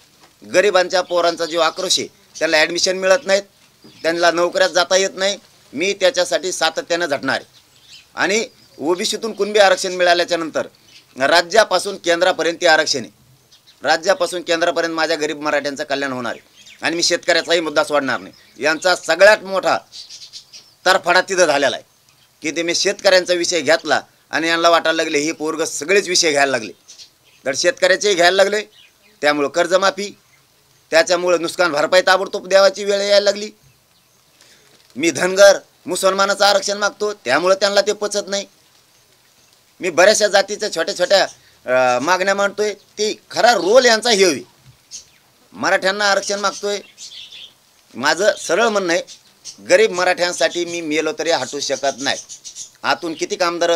गरिबांच्या पोरांचा जो आक्रोश आहे, त्याला ॲडमिशन मिळत नाहीत, त्यांना नोकऱ्यात जाता येत नाही, मी त्याच्यासाठी सातत्यानं झटणार आहे. आणि ओबीसीतून कुणबी आरक्षण मिळाल्याच्या नंतर राज्यापासून केंद्रापर्यंत ते आरक्षण आहे, राज्यापासून केंद्रापर्यंत माझ्या गरीब मराठ्यांचं कल्याण होणार आहे. आणि मी शेतकऱ्याचाही मुद्दा सोडणार नाही. यांचा सगळ्यात मोठा तरफडा तिथं झालेला आहे की ते मी शेतकऱ्यांचा विषय घेतला आणि यांना वाटायला लागले हे पोरग सगळेच विषय घ्यायला लागले, तर शेतकऱ्याचेही घ्यायला लागले. त्यामुळं कर्जमाफी, त्याच्यामुळं नुकसान भरपाई ताबडतोब द्यावाची वेळ यायला लागली. मी धनगर मुसलमानाचं आरक्षण मागतो, त्यामुळं त्यांना ते पचत नाही. मी बऱ्याचशा जातीच्या छोट्या छोट्या मागण्या मांडतोय, ती खरा रोल यांचा हे होई. मराठ्यांना आरक्षण मागतोय. माझं सरळ म्हणणं आहे, गरीब मराठ्यांसाठी मी मेलो तरी हटू शकत नाही. आतून किती आमदार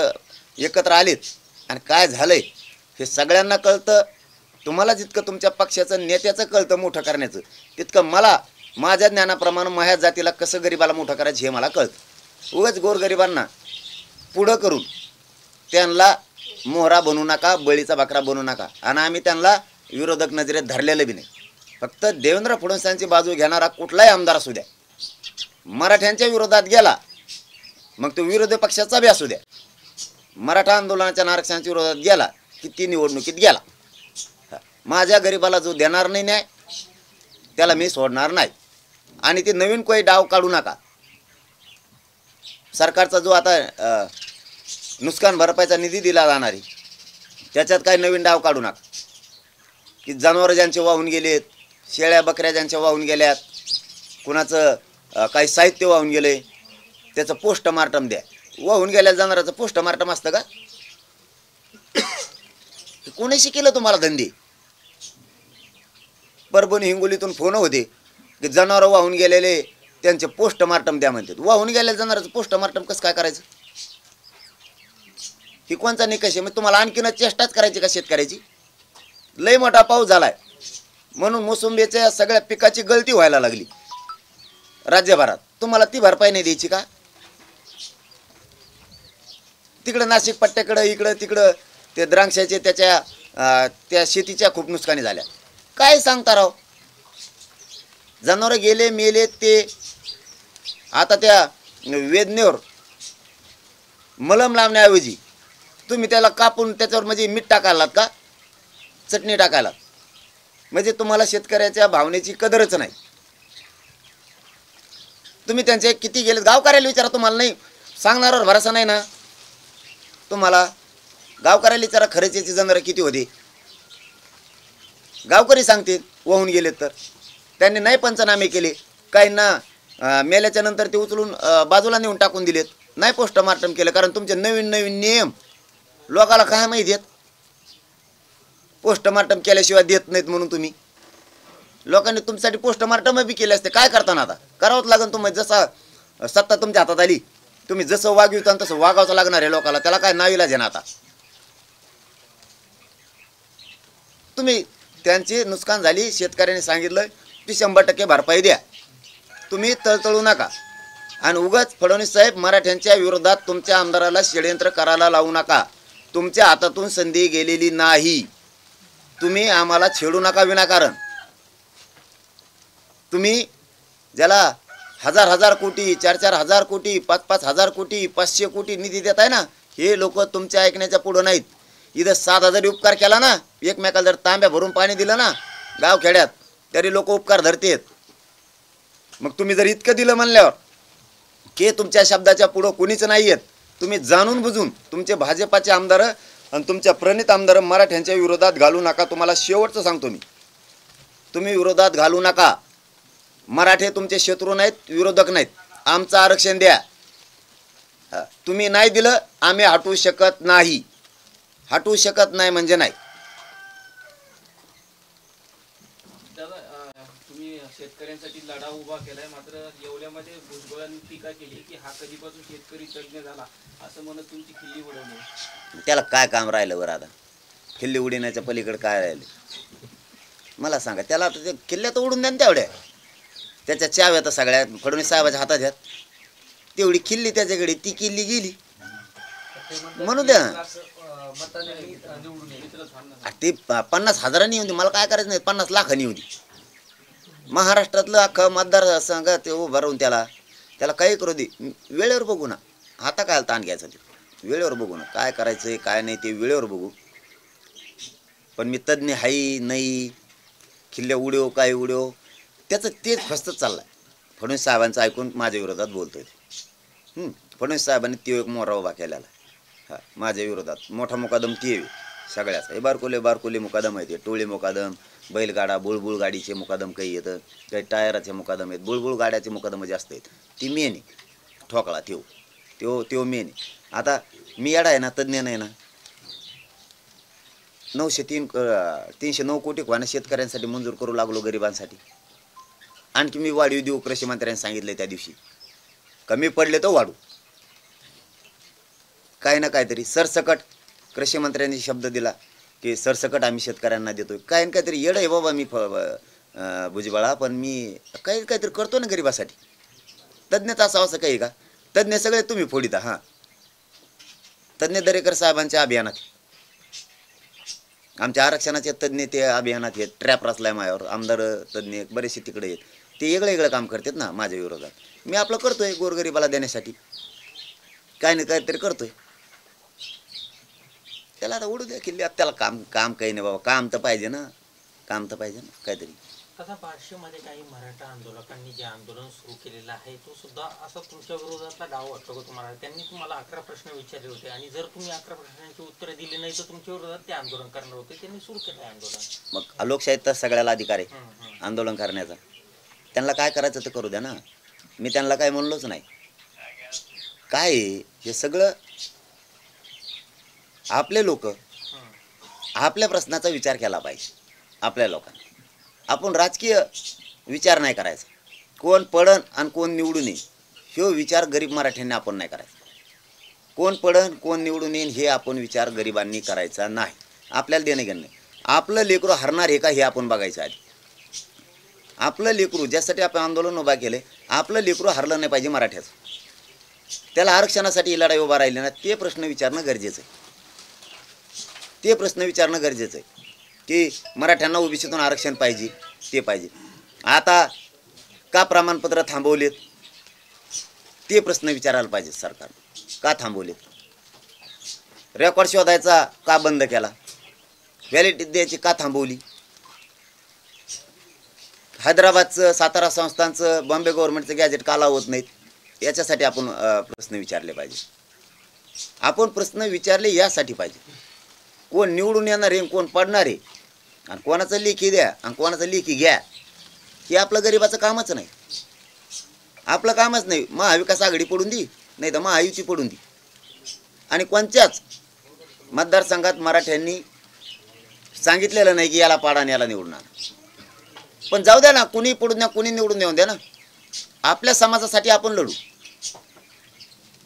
एकत्र आलेत आणि काय झालंय हे सगळ्यांना कळतं. तुम्हाला जितकं तुमच्या पक्षाचं नेत्याचं कळतं मोठं करण्याचं, तितकं मला माझ्या ज्ञानाप्रमाणे माझ्या जातीला कसं गरिबाला मोठं करायचं हे मला कळतं. उगाच गोरगरिबांना पुढं करून त्यांना मोहरा बनवू नका, बळीचा बकरा बनवू नका. आणि आम्ही त्यांना विरोधक नजरेत धरलेलं बी नाही. फक्त देवेंद्र फडणवीसांची बाजू घेणारा कुठलाही आमदार असू द्या, मराठ्यांच्या विरोधात गेला मग तो विरोधी पक्षाचा बी असू द्या, मराठा आंदोलनाच्या आरक्षणाच्या विरोधात गेला की ती निवडणुकीत गेला. माझ्या गरीबाला जो देणार नाही न्याय त्याला मी सोडणार नाही. आणि ते नवीन काही डाव काढू नका. सरकारचा जो आता नुकसान भरपाईचा निधी दिला जाणारी त्याच्यात काही नवीन डाव काढू नका की जनावरं ज्यांचे वाहून गेलेत, शेळ्या बकऱ्या ज्यांच्या वाहून गेल्यात, कुणाचं काही साहित्य वाहून गेले त्याचं पोस्टमार्टम द्या. वाहून गेल्या जनावराचं पोस्टमार्टम असतं का? कोणी शिकेलं तुम्हाला धंदे? परभणी हिंगोलीतून फोन होते की जनावरं वाहून गेलेले त्यांचे पोस्टमार्टम द्या म्हणतात. वाहून गेलेल्या जनावराचं पोस्टमार्टम कसं काय करायचं? ही कोणचा निकष आहे? मग तुम्हाला आणखीनच चेष्टाच करायची का शेतकऱ्याची? लय मोठा पाऊस झालाय म्हणून मोसंबीच्या सगळ्या पिकाची गळती व्हायला लागली राज्यभरात. तुम्हाला ती भरपाई नाही द्यायची का? तिकडं नाशिक पट्ट्याकडं इकडं तिकडं ते द्राक्षाचे त्या शेतीच्या खूप नुकसानी झाल्या. काय सांगता राव? जनावरं गेले मेले ते आता त्या वेदनेवर मलम लावण्याऐवजी तुम्ही त्याला कापून त्याच्यावर म्हणजे मीठ टाकायलात का, चटणी टाकायला? म्हणजे तुम्हाला शेतकऱ्याच्या भावनेची कदरच नाही. तुम्ही त्यांचे किती गेले गावकऱ्याला विचारा, तुम्हाला नाही सांगणाऱ्यावर भरोसा नाही ना तुम्हाला. गावकऱ्याला विचारा खरेच याची जनावरं किती होती. गावकरी सांगतील वाहून गेलेत तर. त्यांनी नाही पंचनामे केले, काहींना मेल्याच्या नंतर ते उचलून बाजूला नेऊन टाकून दिलेत, नाही पोस्टमार्टम केलं. कारण तुमचे नवीन नवीन नियम लोकाला काय माहिती आहेत? पोस्टमार्टम केल्याशिवाय देत नाहीत म्हणून तुम्ही लोकांनी तुमच्यासाठी पोस्टमार्टम बी केले असते. काय करताना आता करावंच लागेल. तुम्ही जसा सत्ता तुमच्या हातात आली तुम्ही जसं वागविता तसं वागावचं लागणार आहे लोकाला. त्याला काय नाईलाज आहे ना आता. तुम्ही त्यांची नुकसान झाली, शेतकऱ्यांनी सांगितलं ती 100% भरपाई द्या. तुम्ही तळतळू नका. आणि उगाच फडणवीस साहेब मराठ्यांच्या विरोधात तुमच्या आमदाराला षडयंत्र करायला लावू नका. तुमच्या हातातून संधी गेलेली नाही. तुम्ही आम्हाला छेडू नका विनाकारण. तुम्ही ज्याला 1000 कोटी 4,000 कोटी 5,000 कोटी 500 कोटी निधी देत आहे ना, हे लोक तुमच्या ऐकण्याच्या पुढं नाहीत. इथं 7,000 उपकार केला ना, एकमेकाला जर तांब्या भरून पाणी दिलं ना गावखेड्यात तरी लोक उपकार धरतेत. मग तुम्ही जर इतकं दिलं म्हणल्यावर की तुमच्या शब्दाच्या पुढं कोणीच नाही आहेत. तुम्ही जाणून बुजून तुमचे भाजपाचे आमदार आणि तुमच्या प्रणित आमदार मराठ्यांच्या विरोधात घालू नका. तुम्हाला शेवटचं सांगतो मी, तुम्ही विरोधात घालू नका. मराठे तुमचे शत्रू नाहीत, विरोधक नाहीत. आमचं आरक्षण द्या. तुम्ही नाही दिलं आम्ही हटवू शकत नाही. हटवू शकत नाही म्हणजे नाही. दादा तुम्ही शेतकऱ्यांसाठी लढा उभा केलाय, मात्र येवल्यामध्ये भुजबळांनी टीका केली की हा कधीपासून शेतकरी तज्ञ झाला असं म्हणत तुमची खिल्ली उडवली. त्याला काय काम राहिलं बरं आता? खिल्ली उडवण्याच्या पलीकडे काय राहिलं मला सांगा. त्याला ते किल्ल्यात उडून द्या ना तेवढ्या. त्याच्या चाव्या तर सगळ्या फडणवीस साहेबाच्या हातात आहेत. तेवढी खिल्ली त्याच्याकडे, ती किल्ली गेली म्हणू द्या. ते 50,000 येऊ दे, मला काय करायचं नाही. 50 लाखांनी येऊ दे. महाराष्ट्रातलं अख्खं मतदारसंघ ते उभं राहून त्याला काही करू दे. वेळेवर बघू ना. आता काय ताण घ्यायचं ते वेळेवर बघू ना. काय करायचं काय नाही ते वेळेवर बघू. पण मी तज्ज्ञ हाई नाही, खिल्ल्या उडव काय उडव त्याचं तेच फस्तच चाललं आहे. फडणवीस साहेबांचं ऐकून माझ्या विरोधात बोलतोय. फडणवीस साहेबांनी तो एक मोरा उभा केलेला. हां, माझ्या विरोधात मोठा मुकादम ती सगळ्याच. हे बारकोले मुकादम आहेत. टोळी मुकादम, बैलगाडा बुळबुळ गाडीचे मुकादम काही येतं, काही टायराचे मुकादम आहेत. बुळबुळ गाड्याचे मुकादम जास्त आहेत. ती मेन आहे. ठोकळा त्यो मेन आहे. आता मी येडा आहे ना, तज्ज्ञ नाही ना. 309 कोटी व्हायला शेतकऱ्यांसाठी मंजूर करू लागलो, गरिबांसाठी. आणखी मी वाढीव देऊ कृषी मंत्र्यांनी सांगितले त्या दिवशी. कमी पडले तर वाढू. काही ना काहीतरी सरसकट कृषी मंत्र्यांनी शब्द दिला की सरसकट आम्ही शेतकऱ्यांना देतोय. काही ना काहीतरी येडं आहे बाबा मी भुजबळा, पण मी काहीतरी करतो ना गरिबासाठी. तज्ज्ञच असावं असं काही का? तज्ज्ञ सगळे तुम्ही फोडीता. हां, तज्ज्ञ दरेकर साहेबांच्या अभियानात आमच्या आरक्षणाचे तज्ज्ञ ते अभियानात आहेत, ट्रॅप रचलाय माझ्यावर, आमदार तज्ज्ञ बरेचसे तिकडे आहेत, ते वेगळं वेगळं काम करतात ना माझ्या विरोधात. मी आपलं करतोय गोरगरिबाला देण्यासाठी, काय नाही काहीतरी करतोय. त्याला आता उडू द्या किल्ल्यात, त्याला काम काम काही नाही बाबा, काम तर पाहिजे ना, काम तर पाहिजे ना काहीतरी. आता बार्शीमध्ये काही मराठा आंदोलकांनी जे आंदोलन सुरू केलेलं आहे तो सुद्धा असा तुमच्या विरोधातला डाव वाटतो का तुम्हाला? त्यांनी तुम्हाला 11 प्रश्न विचारले होते आणि जर तुम्ही 11 प्रश्नांची उत्तरे दिली नाही तर तुमच्या विरोधात ते आंदोलन करणार होते. त्यांनी सुरू केलं आंदोलन. मग लोकशाहीत तर सगळ्याला अधिकार आहे आंदोलन करण्याचा. त्यांना काय करायचं ते करू द्या ना, मी त्यांना काय म्हणलोच नाही. काय आहे, हे सगळं आपले लोक आपल्या प्रश्नाचा विचार केला पाहिजे. आपल्या लोकांना आपण राजकीय विचार नाही करायचा, कोण पडन आणि कोण निवडून येईल ह्यो विचार गरीब मराठ्यांनी आपण नाही करायचा. कोण पडन कोण निवडून येईल हे आपण विचार गरिबांनी करायचा नाही. आपल्याला देणं घेणं नाही. आपलं लेकरू हरणार हे का हे आपण बघायचं आधी. आपलं लेकरू ज्यासाठी आपण आंदोलन उभा केले, आपलं लेकरू हरलं नाही पाहिजे मराठ्याचं. त्याला आरक्षणासाठी लढाई उभा राहिली ना, ते प्रश्न विचारणं गरजेचं आहे. ते प्रश्न विचारणं गरजेचं आहे की मराठ्यांना ओबीसीतून आरक्षण पाहिजे, ते पाहिजे. आता का प्रमाणपत्र थांबवलेत ते प्रश्न विचारायला पाहिजे सरकार. का थांबवलेत? रेकॉर्ड शोधायचा का बंद केला? व्हॅलिडिटी द्यायची का थांबवली? हैदराबादचं, सातारा संस्थांचं, बॉम्बे गव्हर्नमेंटचं गॅजेट का लावत नाहीत? याच्यासाठी आपण प्रश्न विचारले पाहिजे. आपण प्रश्न विचारले यासाठी पाहिजे. कोण निवडून येणार आहे, कोण पडणार आहे, आणि कोणाचं लेखी द्या आणि कोणाचं लेखी घ्या, हे आपलं गरिबाचं कामच नाही. आपलं कामच नाही. महाविकास आघाडी पडून दी, नाही तर महायुती पडून दी. आणि कोणत्याच मतदारसंघात मराठ्यांनी सांगितलेलं नाही की याला पाडा आणि याला निवडणार. पण जाऊ द्या ना, कुणी पडून द्या, कुणी निवडून देऊन द्या ना, आपल्या समाजासाठी आपण लढू,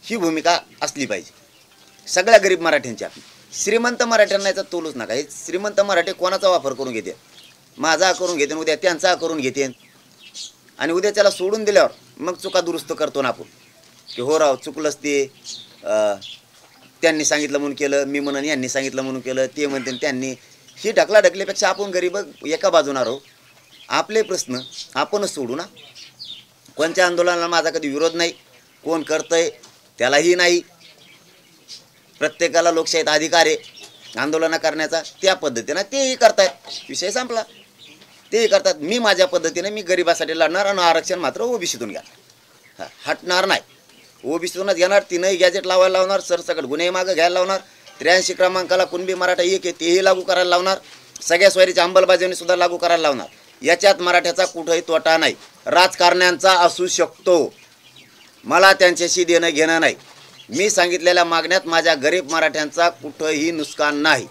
ही भूमिका असली पाहिजे सगळ्या गरीब मराठ्यांची. आपली श्रीमंत मराठ्यांना याचा तोलूच नका. हे श्रीमंत मराठे कोणाचा वापर करून घेते? माझा करून घेते, उद्या त्यांचा करून घेते, आणि उद्या त्याला सोडून दिल्यावर मग चुका दुरुस्त करतो ना आपण की हो राव चुकलंच ते, त्यांनी सांगितलं म्हणून केलं, मी म्हणून यांनी सांगितलं म्हणून केलं, ते म्हणते त्यांनी. ही ढकला ढकल्यापेक्षा आपण गरीब एका बाजूना राहू, आपले प्रश्न आपणच सोडू ना. कोणत्या आंदोलनाला माझा कधी विरोध नाही, कोण करतंय त्यालाही नाही. प्रत्येकाला लोकशाहीत अधिकार आहे आंदोलन करण्याचा, त्या पद्धतीनं तेही करतायत, विषय संपला. तेही करतात. मी माझ्या पद्धतीने मी गरिबासाठी लढणार आणि आरक्षण मात्र ओबीसीतून घ्या, हटणार नाही. ओबीसीतूनच घेणार. तीनही गॅजेट लावायला लावणार, सरसकट गुन्हे मागं घ्यायला लावणार. 83 क्रमांकाला कुणबी मराठा एक आहे तेही लागू करायला लावणार. सगळ्या सोयरीच्या अंमलबजावणी सुद्धा लागू करायला लावणार. याच्यात मराठ्याचा कुठंही तोटा नाही. राजकारण्यांचा असू शकतो, मला त्यांच्याशी देणं घेणं नाही. मी सांगितलेल्या मागण्यात माझ्या गरीब मराठ्यांचा कुठंही नुकसान नाही.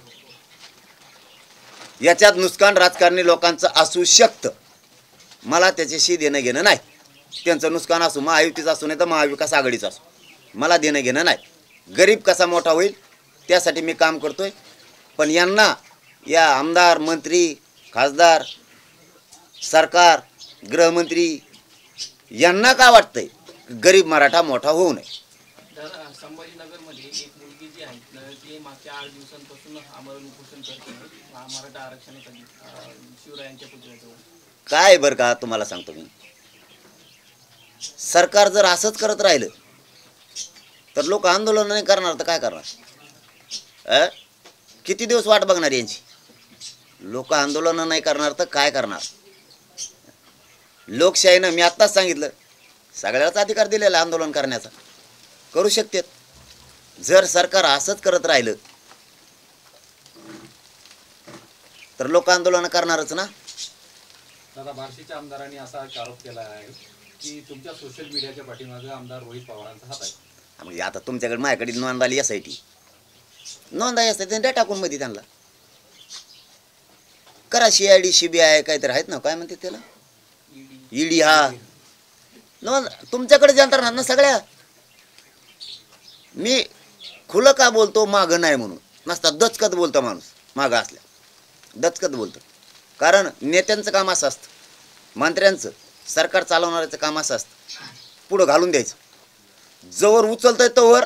याच्यात नुकसान राजकारणी लोकांचं असू शकतं, मला त्याच्याशी देणं घेणं नाही. त्यांचं नुकसान असू, महायुतीचं असू नाही तर महाविकास आघाडीचं असू, मला देणं घेणं नाही. गरीब कसा मोठा होईल त्यासाठी मी काम करतोय. पण यांना, या आमदार, मंत्री, खासदार, सरकार, गृहमंत्री यांना काय वाटतंय गरीब मराठा मोठा होऊ नये? तर संभाजीनगरमध्ये एक मुलगी जी आहे ती मागच्या 8 दिवसांपासून आमरण उपोषण करते मराठा आरक्षणासाठी शिवरायांच्या पुतळ्याजवळ. काय बरं का तुम्हाला सांगतो मी, सरकार जर असंच करत राहिलं तर लोक आंदोलन नाही करणार तर काय करणार? किती दिवस वाट बघणार यांची? लोक आंदोलन नाही करणार तर काय करणार? लोकशाहीनं मी आत्ताच सांगितलं सगळ्यालाच अधिकार दिलेला आंदोलन करण्याचा, करू शकतात. जर सरकार असंच करत राहिलं तर लोक आंदोलन करणारच ना. दादा, बार्शीच्या आमदारांनी असा एक आरोप केला आहे की तुमच्या सोशल मीडियाच्या पाठीमागे आमदार रोहित पवारांचा हात आहे. म्हणजे आता तुमच्याकडे माझ्याकडे नोंद आली SIT, नोंद आहे SIT द्या टाकून मध्ये त्यांना करा. CID CBI काहीतरी आहेत ना, काय म्हणते त्याला, ED. हा नोंद तुमच्याकडे यंत्रणा ना सगळ्या. मी खुलं का बोलतो, मागं नाही म्हणून नसता दचकत बोलतो माणूस, मागं असल्या दचकत बोलतो. कारण नेत्यांचं काम असं असतं, मंत्र्यांचं, सरकार चालवणाऱ्याचं काम असं असतं, पुढं घालून द्यायचं. जवळ उचलतंय तोवर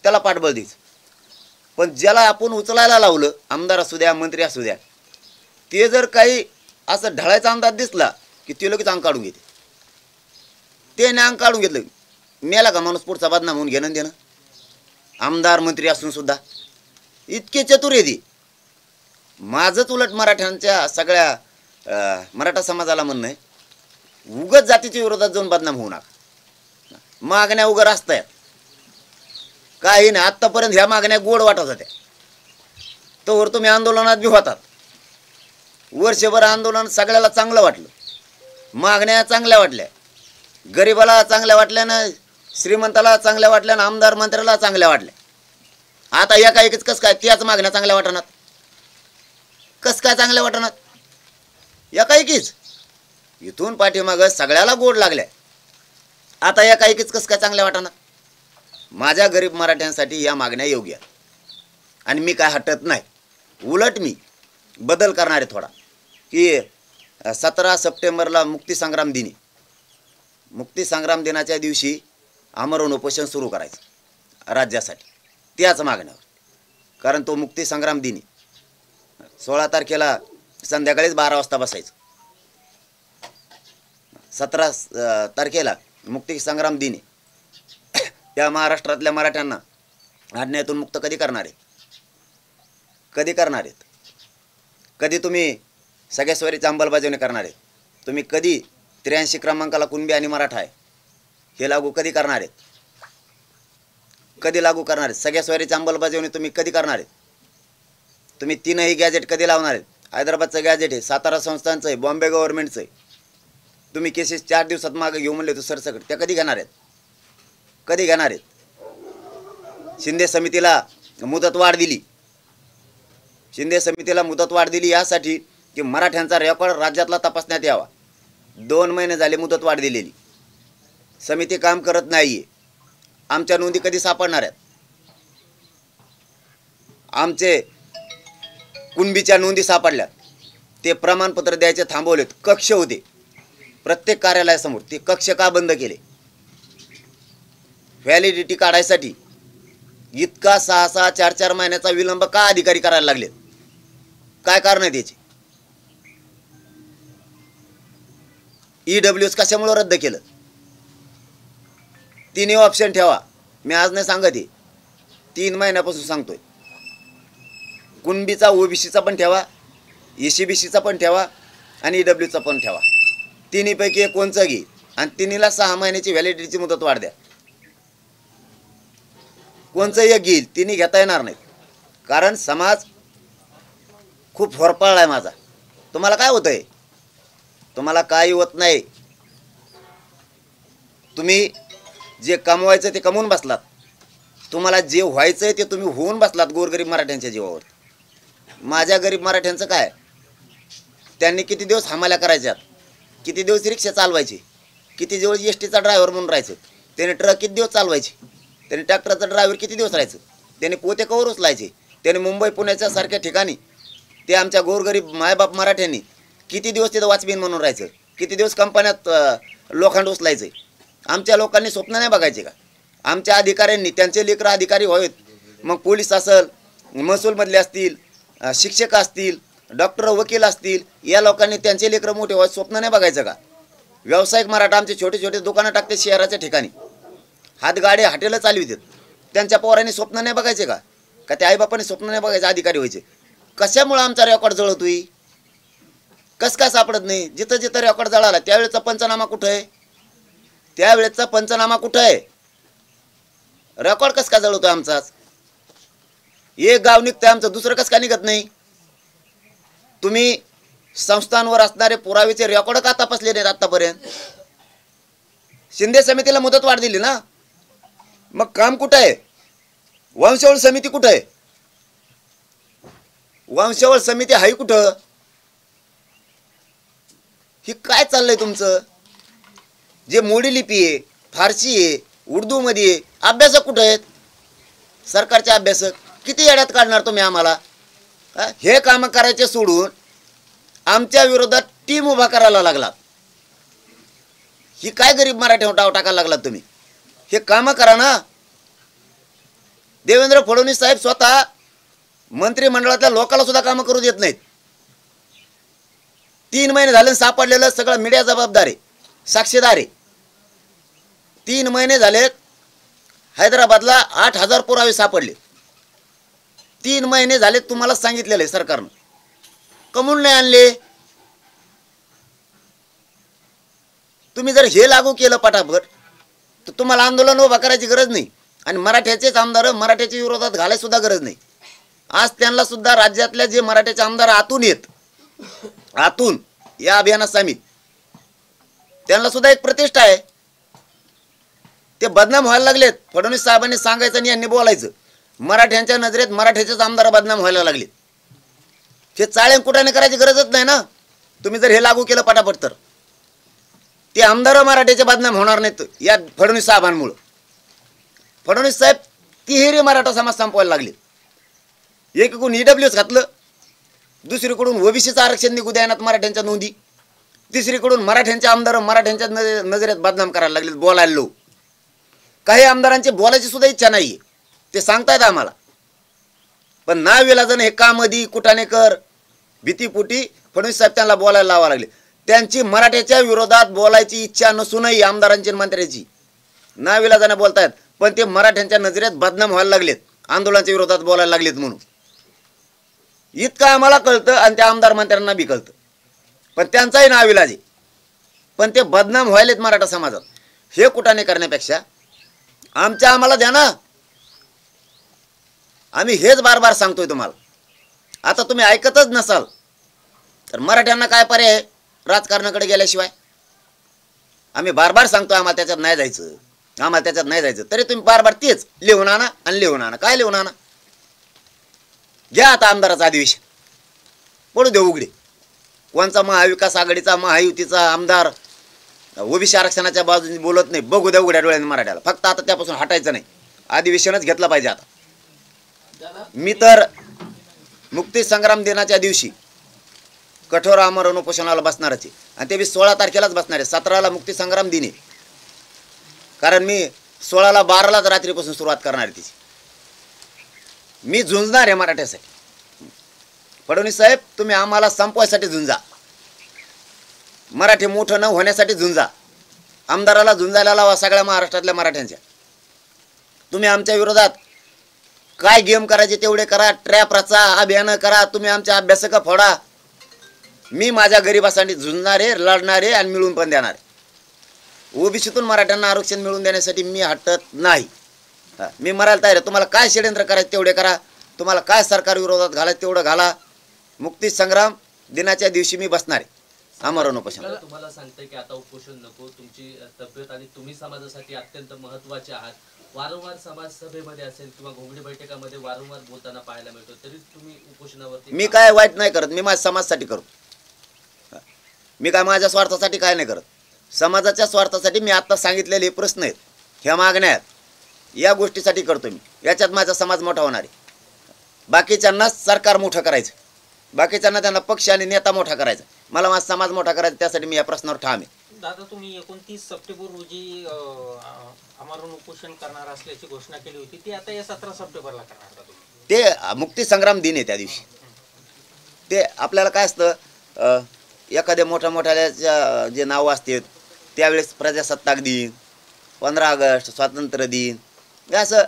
त्याला पाठबळ द्यायचं. पण ज्याला आपण उचलायला लावलं, आमदार असू द्या मंत्री असू द्या, ते जर काही असं ढळायचा अंदाज दिसला की ते लगेच अंग काढून घेते. ते नाही अंग काढून घेतलं, मेला का माणूस पुढचा बदनाम होऊन घेणं देणं. आमदार मंत्री असून सुद्धा इतके चतुर आहे ती. माझंच उलट मराठ्यांच्या सगळ्या मराठा समाजाला म्हणणं आहे, उगत जातीच्या विरोधात जाऊन बदनाम होऊ नका. मागण्या उगर असतात काही नाही. आत्तापर्यंत ह्या मागण्या गोड वाटत होत्या, तोवर तुम्ही आंदोलनात बी होतात. वर्षभर आंदोलन सगळ्याला चांगलं वाटलं, मागण्या चांगल्या वाटल्या, गरिबाला चांगल्या वाटल्यानं, श्रीमंताला चांगल्या वाटल्यानं, आमदार मंत्र्याला चांगल्या वाटल्या. आता एकाएकीच कसं काय त्याच मागण्या चांगल्या वाटणार? कसं काय चांगल्या वाटणार एकाएकीच? इथून पाठीमागं सगळ्याला गोड लागल्या, आता एकाएकीच कसं काय चांगल्या वाटणार? माझ्या गरीब मराठ्यांसाठी या मागण्या योग्य आहेत आणि मी काय हटत नाही. उलट मी बदल करणार आहे थोडा, की 17 सप्टेंबरला मुक्तीसंग्राम दिनाच्या दिवशी आमरण उपोषण सुरू करायचं राज्यासाठी, त्याच मागण्यावर. कारण तो मुक्तीसंग्राम दिनी 16 तारखेला संध्याकाळीच 12 वाजता बसायचं. 17 तारखेला मुक्तीसंग्राम दिनी त्या महाराष्ट्रातल्या मराठ्यांना अन्यायातून मुक्त कधी करणार आहे? कधी करणार आहेत? कधी तुम्ही सगळ्या स्वारीची अंमलबजावणी करणार आहेत? तुम्ही कधी 83 क्रमांकाला कुणबी आणि मराठा आहे हे लागू कधी करणार आहेत? कधी लागू करणार आहेत? सगळ्या स्वारीची अंमलबजावणी तुम्ही कधी करणार आहेत? तुम्ही 3ही गॅजेट कधी लावणार आहेत? हैदराबादचं गॅजेट आहे, सातारा संस्थांचं आहे, बॉम्बे गव्हर्नमेंटचं आहे. तुम्ही केसेस 4 दिवसात मागे घेऊ म्हणले तर सरसकट त्या कधी घेणार आहेत? कधी घेणार आहेत? शिंदे समितीला मुदतवाढ दिली. शिंदे समितीला मुदतवाढ दिली यासाठी की मराठ्यांचा रेकॉर्ड राज्यातला तपासण्यात यावा. 2 महिने झाले मुदतवाढ दिलेली, समिती काम करत नाहीये. आमच्या नोंदी कधी सापडणार आहेत? आमचे कुणबीच्या नोंदी सापडल्या, ते प्रमाणपत्र द्यायचे थांबवलेत. कक्ष होते प्रत्येक कार्यालयासमोर, ते कक्ष का बंद केले? व्हॅलिडिटी काढायसाठी इतका 6-6, 4-4 महिन्याचा विलंब का अधिकारी करायला लागले? काय कारण आहे त्याची? EWS कशामुळे रद्द केलं? 3 ऑप्शन ठेवा. मी आज नाही सांगत आहे, 3 महिन्यापासून सांगतोय. कुणबीचा OBCचा पण ठेवा, ECBCचा पण ठेवा आणि EWSचा पण ठेवा. 3 पैकी एक कोणचं घे आणि 3ला 6 महिन्याची व्हॅलिडिटीची मुदत वाढ द्या. कोणचं एक घेईल, 3 घेता येणार नाहीत. कारण समाज खूप होरपळला आहे माझा. तुम्हाला काय होतंय? तुम्हाला काही होत नाही. तुम्ही जे कमवायचं ते कमवून बसलात. तुम्हाला जे व्हायचंय ते तुम्ही होऊन बसलात गोरगरीब मराठ्यांच्या जीवावर. माझ्या गरीब मराठ्यांचं काय? त्यांनी किती दिवस हमाल्या करायच्यात, किती दिवस रिक्षा चालवायची, किती दिवस STचा ड्रायव्हर म्हणून राहायचं, त्याने ट्रक किती दिवस चालवायचे, त्याने ट्रॅक्टरचा ड्रायव्हर किती दिवस राहायचं, त्याने पोते कवर उचलायचे, त्याने मुंबई पुण्याच्या सारख्या ठिकाणी ते आमच्या गोरगरीब मायबाप मराठ्यांनी किती दिवस तिथं वॉचमॅन म्हणून राहायचं, किती दिवस कंपन्यात लोखंड उचलायचं. आमच्या लोकांनी स्वप्न नाही बघायचे का? आमच्या अधिकाऱ्यांनी त्यांचे लेकरं अधिकारी व्हावेत. मग पोलीस असेल, महसूलमधले असतील, शिक्षक असतील, डॉक्टर वकील असतील, या लोकांनी त्यांचे लेकरं मोठे व्हायचे स्वप्न नाही बघायचं का? व्यावसायिक मराठा आमचे छोटे छोटे दुकानं टाकते शहराच्या ठिकाणी, हातगाडे हॉटेलं चालवितात. त्यांच्या पोरांनी स्वप्न नाही बघायचे का? का त्या आईबापाने स्वप्न नाही बघायचे अधिकारी व्हायचे? कशामुळे आमचा रेकॉर्ड जळतोय? कसं काय सापडत नाही? जिथं जिथं रेकॉर्ड जळाला त्यावेळेचा पंचनामा कुठं आहे? त्यावेळेचा पंचनामा कुठं आहे? रेकॉर्ड कसं काय जळवतोय आमचाच? एक गाव निघतंय आमचं, दुसरं कसं काय निघत नाही? तुम्ही संस्थांवर असणारे पुरावेचे रेकॉर्ड का तपासले नाहीत आतापर्यंत? शिंदे समितीला मुदतवाढ दिली ना, मग काम कुठं आहे? वंशावळ समिती कुठं आहे? वंशावळ समिती आहे कुठं? ही काय चाललंय तुमचं? जे मोडी लिपी आहे, फारसी आहे, उर्दूमध्ये आहे, अभ्यासक कुठं आहेत? सरकारचे अभ्यासक किती येड्यात काढणार तुम्ही आम्हाला? हे काम करायचे सोडून आमच्या विरोधात टीम उभा करायला लागलात. ही काय गरीब मराठ्यावर डाव टाकायला लागलात तुम्ही? हे काम करा ना. देवेंद्र फडणवीस साहेब स्वतः मंत्रिमंडळातल्या लोकांना सुद्धा कामं करू देत नाहीत. 3 महिने झाले सापडलेलं सगळं मीडिया जबाबदार आहे, साक्षीदार आहे. 3 महिने झाले हैदराबादला 8,000 पुरावे सापडले. 3 महिने झाले तुम्हाला सांगितलेलं आहे सरकारनं, कमून नाही आणले. तुम्ही जर हे लागू केलं पटापट तर तुम्हाला आंदोलन उभा करायची गरज नाही आणि मराठ्याचेच आमदार मराठ्याच्या विरोधात घालायची सुद्धा गरज नाही. आज त्यांना सुद्धा राज्यातल्या जे मराठ्याचे आमदार आतून येत आतून या अभियानात सामील, त्यांना सुद्धा एक प्रतिष्ठा आहे. ते बदनाम व्हायला लागलेत. फडणवीस साहेबांनी सांगायचं आणि यांनी बोलायचं. मराठ्यांच्या नजरेत मराठ्याचेच आमदार बदनाम व्हायला लागले. ते चाळे कुटाने करायची गरजच नाही ना. तुम्ही जर हे लागू केलं पटापट तर ते आमदार मराठ्याचे बदनाम होणार नाहीत या फडणवीस साहेबांमुळं. फडणवीस साहेब तिहेरी मराठा समाज संपवायला लागले. एकीकडून EWS घातलं, दुसरीकडून ओबीसीचं आरक्षण निघू द्यानात मराठ्यांच्या नोंदी, तिसरीकडून मराठ्यांचे आमदार मराठ्यांच्या नजरेत बदनाम करायला लागले, बोलायला लो. काही आमदारांची बोलायची सुद्धा इच्छा नाहीये, ते सांगतायत आम्हाला. पण नाविलाजाने हे कामधी कुटाणेकर भीतीपोटी फडणवीस साहेब त्यांना बोलायला लावा लागले. त्यांची मराठ्याच्या विरोधात बोलायची इच्छा नसूनही आमदारांची मंत्र्याची नाविलाजाने बोलतायत, पण ते मराठ्यांच्या नजरेत बदनाम व्हायला लागलेत, आंदोलनाच्या विरोधात बोलायला लागलेत म्हणून. इतकं आम्हाला कळतं आणि त्या आमदार मंत्र्यांना बी कळतं, पण त्यांचाही नाविलाज आहे. पण ते बदनाम व्हायलेत मराठा समाजात. हे कुटाणे करण्यापेक्षा आम्हाला द्या ना. आम्ही हेच बार बार सांगतोय तुम्हाला. आता तुम्ही ऐकतच नसाल तर मराठ्यांना काय पर्याय राजकारणाकडे गेल्याशिवाय. आम्ही बार बार सांगतोय आम्हाला त्याच्यात नाही जायचं, आम्हाला त्याच्यात नाही जायचं, तरी तुम्ही बार बार तेच लिहून आणा आणि लिहून आणा. काय लिहून आणा? घ्या आता आमदाराचं अधिवेशन, पडू दे उघडे. कोणचा महाविकास आघाडीचा महायुतीचा आमदार ओबीसी आरक्षणाच्या बाजूने बोलत नाही, बघू द्या उघड्या डोळ्याने मराठ्याला. फक्त आता त्यापासून हटायचं नाही, अधिवेशनच घेतलं पाहिजे. आता मी तर मुक्ती संग्राम दिनाच्या दिवशी कठोर आमरण उपोषणाला बसणारच आहे आणि ते मी 16 तारखेलाच बसणार आहे. 17ला मुक्ती संग्राम दिन आहे, कारण मी 16ला 12लाच रात्रीपासून सुरुवात करणार आहे तिची. मी झुंजणार आहे मराठ्यासाठी. फडणवीस साहेब तुम्ही आम्हाला संपवायसाठी झुंजा, मराठी मोठं न होण्यासाठी झुंजा, आमदाराला झुंजायला लावा सगळ्या महाराष्ट्रातल्या मराठ्यांच्या. तुम्ही आमच्या विरोधात काय गेम करायचे तेवढे करा, ट्रॅप रचा, अभियानं करा, तुम्ही आमच्या अभ्यासक फोडा. मी माझ्या गरिबासाठी झुंजणारे, लढणारे आणि मिळून पण देणारे. ओबीसीतून मराठ्यांना आरक्षण मिळवून देण्यासाठी मी हटत नाही. मी मरायला तयार आहे. तुम्हाला काय षड्यंत्र करायचं तेवढे करा, तुम्हाला काय सरकार विरोधात घालायचं तेवढं घाला. मुक्ती संग्राम दिनाच्या दिवशी मी बसणार आहे आमरण उपोषण. तुम्हाला सांगते की आता उपोषण नको, तुमची तब्येत आणि तुम्ही समाजासाठी अत्यंत महत्त्वाचे आहात. वारंवार समाज सभेमध्ये असेल किंवा घोंगडी बैठकामध्ये वारंवार बोलताना पाहायला मिळतो, तरी तुम्ही उपोषणावरती. मी काय वाईट नाही करत, मी माझ्या समाजासाठी करतो. मी काय माझ्या स्वार्थासाठी काय नाही करत, समाजाच्या स्वार्थासाठी. मी आता सांगितलेले प्रश्न आहेत, ह्या मागण्या आहेत, या गोष्टीसाठी करतो मी. याच्यात माझा समाज मोठा होणार आहे. बाकीच्यांना सरकार मोठं करायचं, बाकीच्यांना त्यांना पक्ष आणि नेता मोठा करायचा, मला माझा समाज मोठा करायचा. त्यासाठी मी या प्रश्नावर ठाम आहे. दादा, तुम्ही 29 सप्टेंबर रोजी आमरण उपोषण करणार असल्याची घोषणा केली होती, ती आता या 17 सप्टेंबरला करणार का तुम्ही? ते मुक्ती संग्राम दिन आहे त्या दिवशी. ते आपल्याला काय असतं, एखाद्या मोठ्या जे नावं असतात त्यावेळेस प्रजासत्ताक दिन, 15 ऑगस्ट, स्वातंत्र्य दिन, असं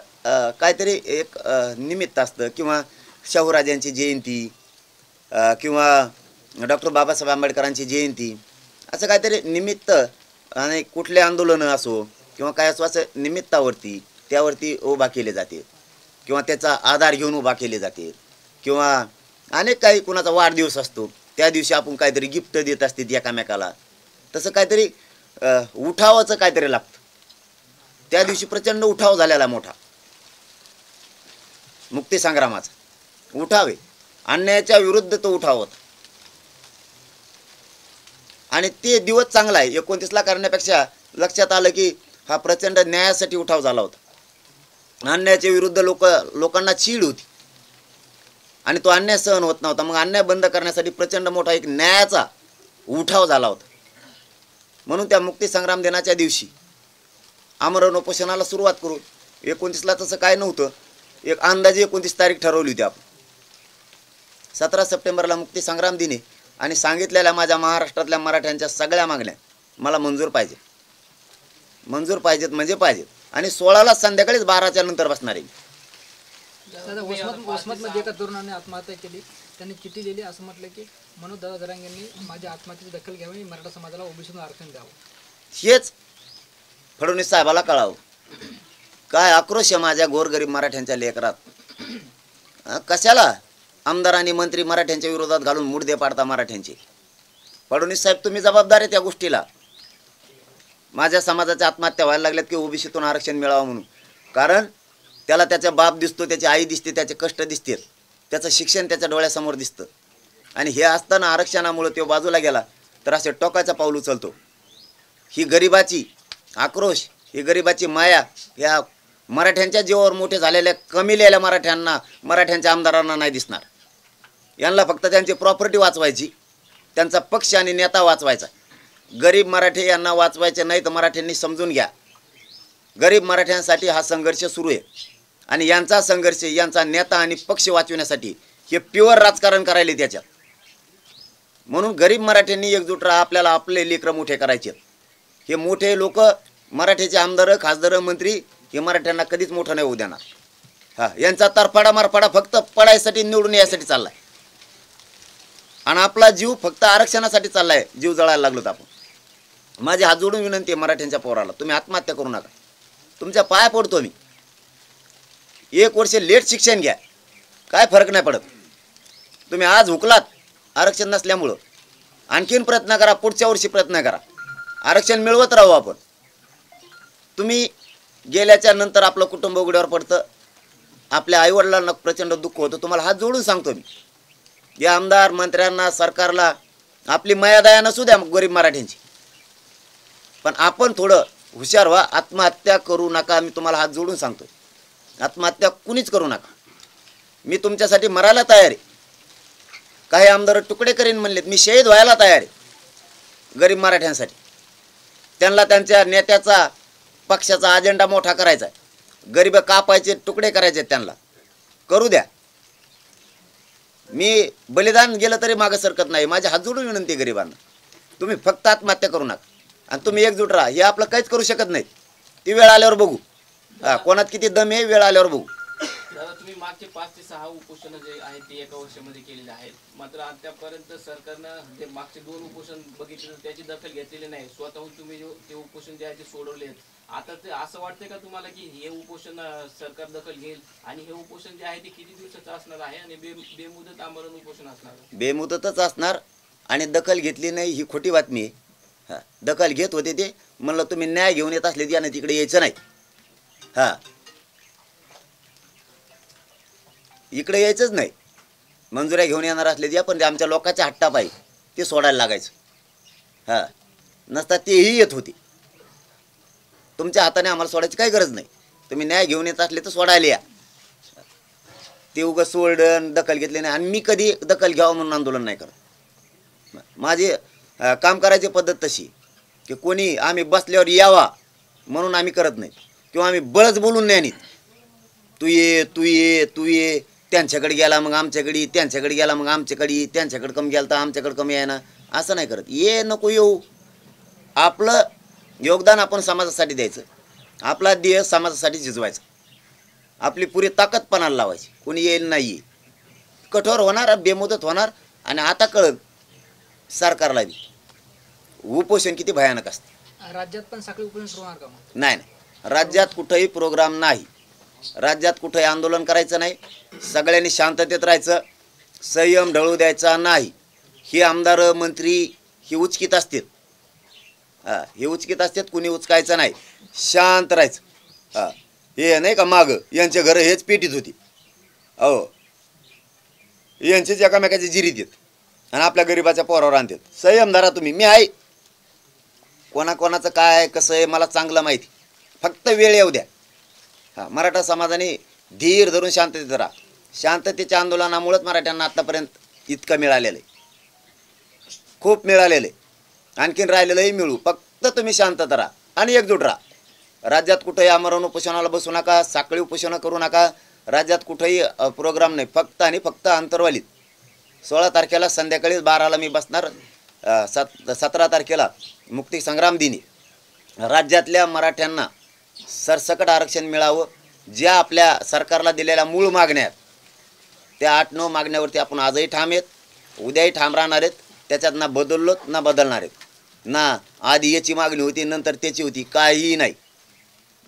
काहीतरी एक निमित्त असतं, किंवा शाहूराजांची जयंती किंवा डॉक्टर बाबासाहेब आंबेडकरांची जयंती, असं काहीतरी निमित्त. आणि कुठले आंदोलनं असो किंवा काय असो, असं निमित्तावरती त्यावरती उभा केले जाते किंवा त्याचा आधार घेऊन उभा केले जाते. किंवा अनेक काही कुणाचा वाढदिवस असतो त्या दिवशी आपण काहीतरी गिफ्ट देत असते एकामेकाला, तसं काहीतरी उठावाचं काहीतरी लागतं. त्या दिवशी प्रचंड उठाव झालेला मोठा मुक्ती संग्रामाचा उठावे, अन्यायाच्या विरुद्ध तो उठाव होता. आणि ते दिवस चांगला आहे. 29ला करण्यापेक्षा लक्षात आलं की हा प्रचंड न्यायासाठी उठाव झाला होता. अन्यायाच्या विरुद्ध लोकांना चीड होती आणि तो अन्याय सहन होत नव्हता. मग अन्याय बंद करण्यासाठी प्रचंड मोठा एक न्यायाचा उठाव झाला होता. म्हणून त्या मुक्ती संग्राम दिनाच्या दिवशी आमरण उपोषणाला सुरुवात करू. 29ला तसं काय नव्हतं, एक अंदाजे 29 तारीख ठरवली होती आपण. 17 सप्टेंबरला मुक्तीसंग्राम दिन आहे आणि सांगितलेल्या माझ्या महाराष्ट्रातल्या मराठ्यांच्या सगळ्या मागण्या मला मंजूर पाहिजेत म्हणजे पाहिजेत. आणि 16ला संध्याकाळीच 12च्या नंतर बसणार आहे. दादा वसमतमध्ये एका तरुणाने आत्महत्या केली. त्यांनी चिठ्ठी दिली, असं म्हटलं की मनोज दादा जरांगे यांनी माझ्या आत्महत्येची दखल घ्यावी, मराठा समाजाला ओबीसीतून आरक्षण द्यावं. हेच फडणवीस साहेबाला कळावं. काय आक्रोश आहे माझ्या गोरगरीब मराठ्यांच्या लेकरात. कशाला आमदार आणि मंत्री मराठ्यांच्या विरोधात घालून मुडदे पाडता मराठ्यांचे. फडणवीस साहेब तुम्ही जबाबदार आहे त्या गोष्टीला. माझ्या समाजाच्या आत्महत्या व्हायला लागल्यात की ओबीसीतून आरक्षण मिळावं म्हणून. कारण त्याला त्याचा बाप दिसतो, त्याची आई दिसते, त्याचे कष्ट दिसते, त्याचं शिक्षण त्याच्या डोळ्यासमोर दिसतं. आणि हे असताना आरक्षणामुळे तो बाजूला गेला तर असे टोकाचा पाऊल उचलतो. ही गरिबाची आक्रोश, ही गरिबाची माया या मराठ्यांच्या जीवावर मोठे झालेल्या कमिलेल्या मराठ्यांना, मराठ्यांच्या आमदारांना नाही दिसणार. यांना फक्त त्यांची प्रॉपर्टी वाचवायची, त्यांचा पक्ष आणि नेता वाचवायचा. गरीब मराठी यांना वाचवायचे नाही तर मराठ्यांनी समजून घ्या. गरीब मराठ्यांसाठी हा संघर्ष सुरू आहे आणि यांचा संघर्ष, यांचा नेता आणि पक्ष वाचवण्यासाठी हे प्युअर राजकारण करायले त्याच्यात. म्हणून गरीब मराठ्यांनी एकजूट राहा. आपल्याला आपले लेकरं मोठे करायचे. हे मोठे लोक मराठ्याचे आमदार, खासदार, मंत्री हे मराठ्यांना कधीच मोठं नाही होऊ देणार. यांचा तरफाडा मारफाडा फक्त पडायसाठी, निवडून यायसाठी चाललाय आणि आपला जीव फक्त आरक्षणासाठी चाललाय. जीव जळायला लागलो तर आपण. माझी हात जोडून विनंती आहे मराठ्यांच्या पोराला, तुम्ही आत्महत्या करू नका. तुमच्या पाया पडतो मी. 1 वर्ष लेट शिक्षण घ्या, काय फरक नाही पडत. तुम्ही आज हुकलात आरक्षण नसल्यामुळं, आणखीन प्रयत्न करा, पुढच्या वर्षी प्रयत्न करा. आरक्षण मिळवत राहू आपण. तुम्ही गेल्याच्या नंतर आपलं कुटुंब उघड्यावर पडतं, आपल्या आईवडिलांना प्रचंड दुःख होतं. तुम्हाला हात जोडून सांगतो मी, या आमदार मंत्र्यांना, सरकारला आपली मायादया नसू द्या गरीब मराठ्यांची, पण आपण थोडं हुशार व्हा. आत्महत्या करू नका. मी तुम्हाला हात जोडून सांगतो, आत्महत्या कुणीच करू नका. मी तुमच्यासाठी मरायला तयार आहे. काही आमदार तुकडे करीन म्हणलेत, मी शहीद व्हायला तयार आहे गरीब मराठ्यांसाठी. त्यांना त्यांच्या नेत्याचा, पक्षाचा अजेंडा मोठा करायचा आहे. गरीब कापायचे, तुकडे करायचे, त्यांना करू द्या. मी बलिदान गेलं तरी मागं सरकत नाही. माझ्या हात जोडून विनंती आहे गरिबांना, तुम्ही फक्त आत्महत्या करू नका आणि तुम्ही एकजूट राहा. हे आपलं काहीच करू शकत नाही. ती वेळ आल्यावर बघू, कोणात किती दम आहे वेळ आल्यावर बघू. दादा तुम्ही मागचे 5 ते 6 उपोषण जे आहेत ते एका वर्षामध्ये केलेले आहेत. मात्र आतापर्यंत सरकारनं जे मागचे 2 उपोषण बघितले त्याची दखल घेतलेली नाही. स्वतःहून तुम्ही ते उपोषण जे आहे ते सोडवले आहेत. आता ते असं वाटतंय का तुम्हाला की हे उपोषण सरकार दखल घेईल आणि हे उपोषण जे आहे ते किती दिवसाचं असणार आहे आणि बेमुदत आमरण उपोषण असणार आहे? बेमुदतच असणार आणि दखल घेतली नाही ही खोटी बातमी आहे. दखल घेत होते ते म्हणलं तुम्ही न्याय घेऊन येत असले त्याने तिकडे यायचं नाही. इकडे यायचंच नाही. मंजुऱ्या घेऊन येणार असले द्या, पण आमच्या लोकांच्या हट्टापायी ते सोडायला लागायचं. नसता तेही येत होते. तुमच्या हाताने आम्हाला सोडायची काही गरज नाही. तुम्ही न्याय घेऊन येत असले तर सोडायला या. ते उगाच सोडण दखल घेतली नाही. आणि मी कधी दखल घ्यावं म्हणून आंदोलन नाही करत. माझी काम करायची पद्धत तशी की कोणी आम्ही बसल्यावर यावा म्हणून आम्ही करत नाही, किंवा आम्ही बळच बोलून नाही आणीत. तू ये, तू ये, तू ये. त्यांच्याकडे गेला मग आमच्याकडे, त्यांच्याकडे गेला मग आमच्याकडे, त्यांच्याकडे कमी गेला तर आमच्याकडे कमी आहे ना, असं नाही करत. ये नको येऊ. आपलं योगदान आपण समाजासाठी द्यायचं. आपला देह समाजासाठी झिजवायचा. आपली पुरी ताकद पणाला लावायची. कोणी येईल नाही येईल. कठोर होणार, बेमुदत होणार. आणि आता कळत सरकारला बी उपोषण किती भयानक असतं. राज्यात पण साखळी उपोषण सुरू होणार का मग? नाही नाही, राज्यात कुठंही प्रोग्राम नाही. राज्यात कुठंही आंदोलन करायचं नाही. सगळ्यांनी शांततेत राहायचं. संयम ढळू द्यायचा नाही. ही आमदार मंत्री ही उचकीत असतात. हे उचकीत असतात, कुणी उचकायचं नाही. शांत राहायचं. हे नाही का मागं यांच्या घरं हेच पेटीत होती. यांचेच एकामेकाची जिरीत येत आणि आपल्या गरिबाच्या पोरावर आणतात. संयम धरा तुम्ही. मी आहे. कोणाकोणाचं काय कसं आहे मला चांगलं माहिती. फक्त वेळ येऊ द्या. मराठा समाजाने धीर धरून शांततेत राहा. शांततेच्या आंदोलनामुळेच मराठ्यांना आत्तापर्यंत इतकं मिळालेलं आहे. खूप मिळालेलं आहे. आणखीन राहिलेलंही मिळू. फक्त तुम्ही शांतता राहा आणि एकजूट राहा. राज्यात कुठंही आमरण उपोषणाला बसू नका. साखळी उपोषणं करू नका. राज्यात कुठंही प्रोग्राम नाही. फक्त आणि फक्त आंतरवालीत 16 तारखेला संध्याकाळी 12ला मी बसणार. 17 तारखेला मुक्तीसंग्राम दिनी राज्यातल्या मराठ्यांना सरसकट आरक्षण मिळावं. ज्या आपल्या सरकारला दिलेल्या मूळ मागण्या आहेत त्या 8-9 मागण्यावरती आपण आजही ठाम आहेत, उद्याही ठाम राहणार आहेत. त्याच्यात ना बदललोत ना बदलणार आहेत. ना आधी याची मागणी होती नंतर त्याची होती, काहीही नाही.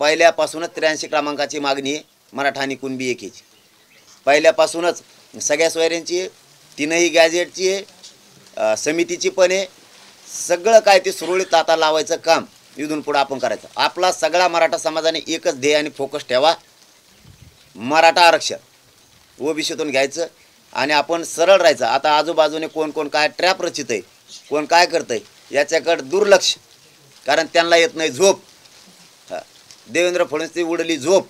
पहिल्यापासूनच 83 क्रमांकाची मागणी आहे मराठा आणि कुणबी एकीची. पहिल्यापासूनच सगळ्या सोयऱ्यांची आहे, 3ही गॅजेटची आहे, समितीची पण आहे. सगळं काय ते सुरळीत आता लावायचं काम इथून पुढं आपण करायचं. आपला सगळा मराठा समाजाने एकच ध्येय आणि फोकस ठेवा, मराठा आरक्षण ओबीसीतून घ्यायचं आणि आपण सरळ राहायचं. आता आजूबाजूने कोण कोण काय ट्रॅप रचित आहे, कोण काय करतं आहे याच्याकडं दुर्लक्ष, कारण त्यांना येत नाही झोप. देवेंद्र फडणवीसची उडली झोप,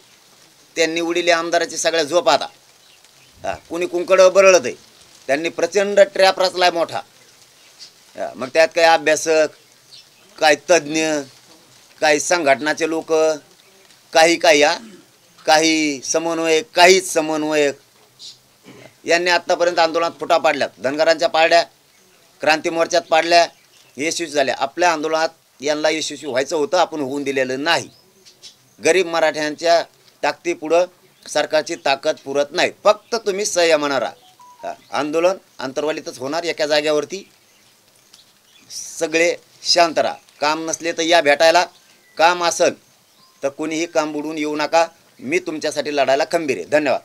त्यांनी उडली आमदाराची सगळ्या झोप. आता कुणी कुंकडं बरळत आहे, त्यांनी प्रचंड ट्रॅप रचलाय मोठा. मग त्यात काही अभ्यासक, काही तज्ज्ञ, काही संघटनाचे लोक, काही समन्वयक, काहीच समन्वयक यांनी आत्तापर्यंत आंदोलनात फुटा पाडल्यात. धनगरांच्या पाडल्या, क्रांती मोर्चात पाडल्या, यशस्वी झाल्या. आपल्या आंदोलनात यांना यशस्वी व्हायचं होतं, आपण होऊन दिलेलं नाही. गरीब मराठ्यांच्या ताकदीपुढं सरकारची ताकद पुरत नाही. फक्त तुम्ही संयमानं राहा. आंदोलन अंतर्वालीतच होणार एका जाग्यावरती. सगळे शांत राहा. काम नसले तर या भेटायला, काम असेल तर कोणीही काम बुडवून येऊ नका. मी तुमच्यासाठी लढायला खंबीर आहे. धन्यवाद.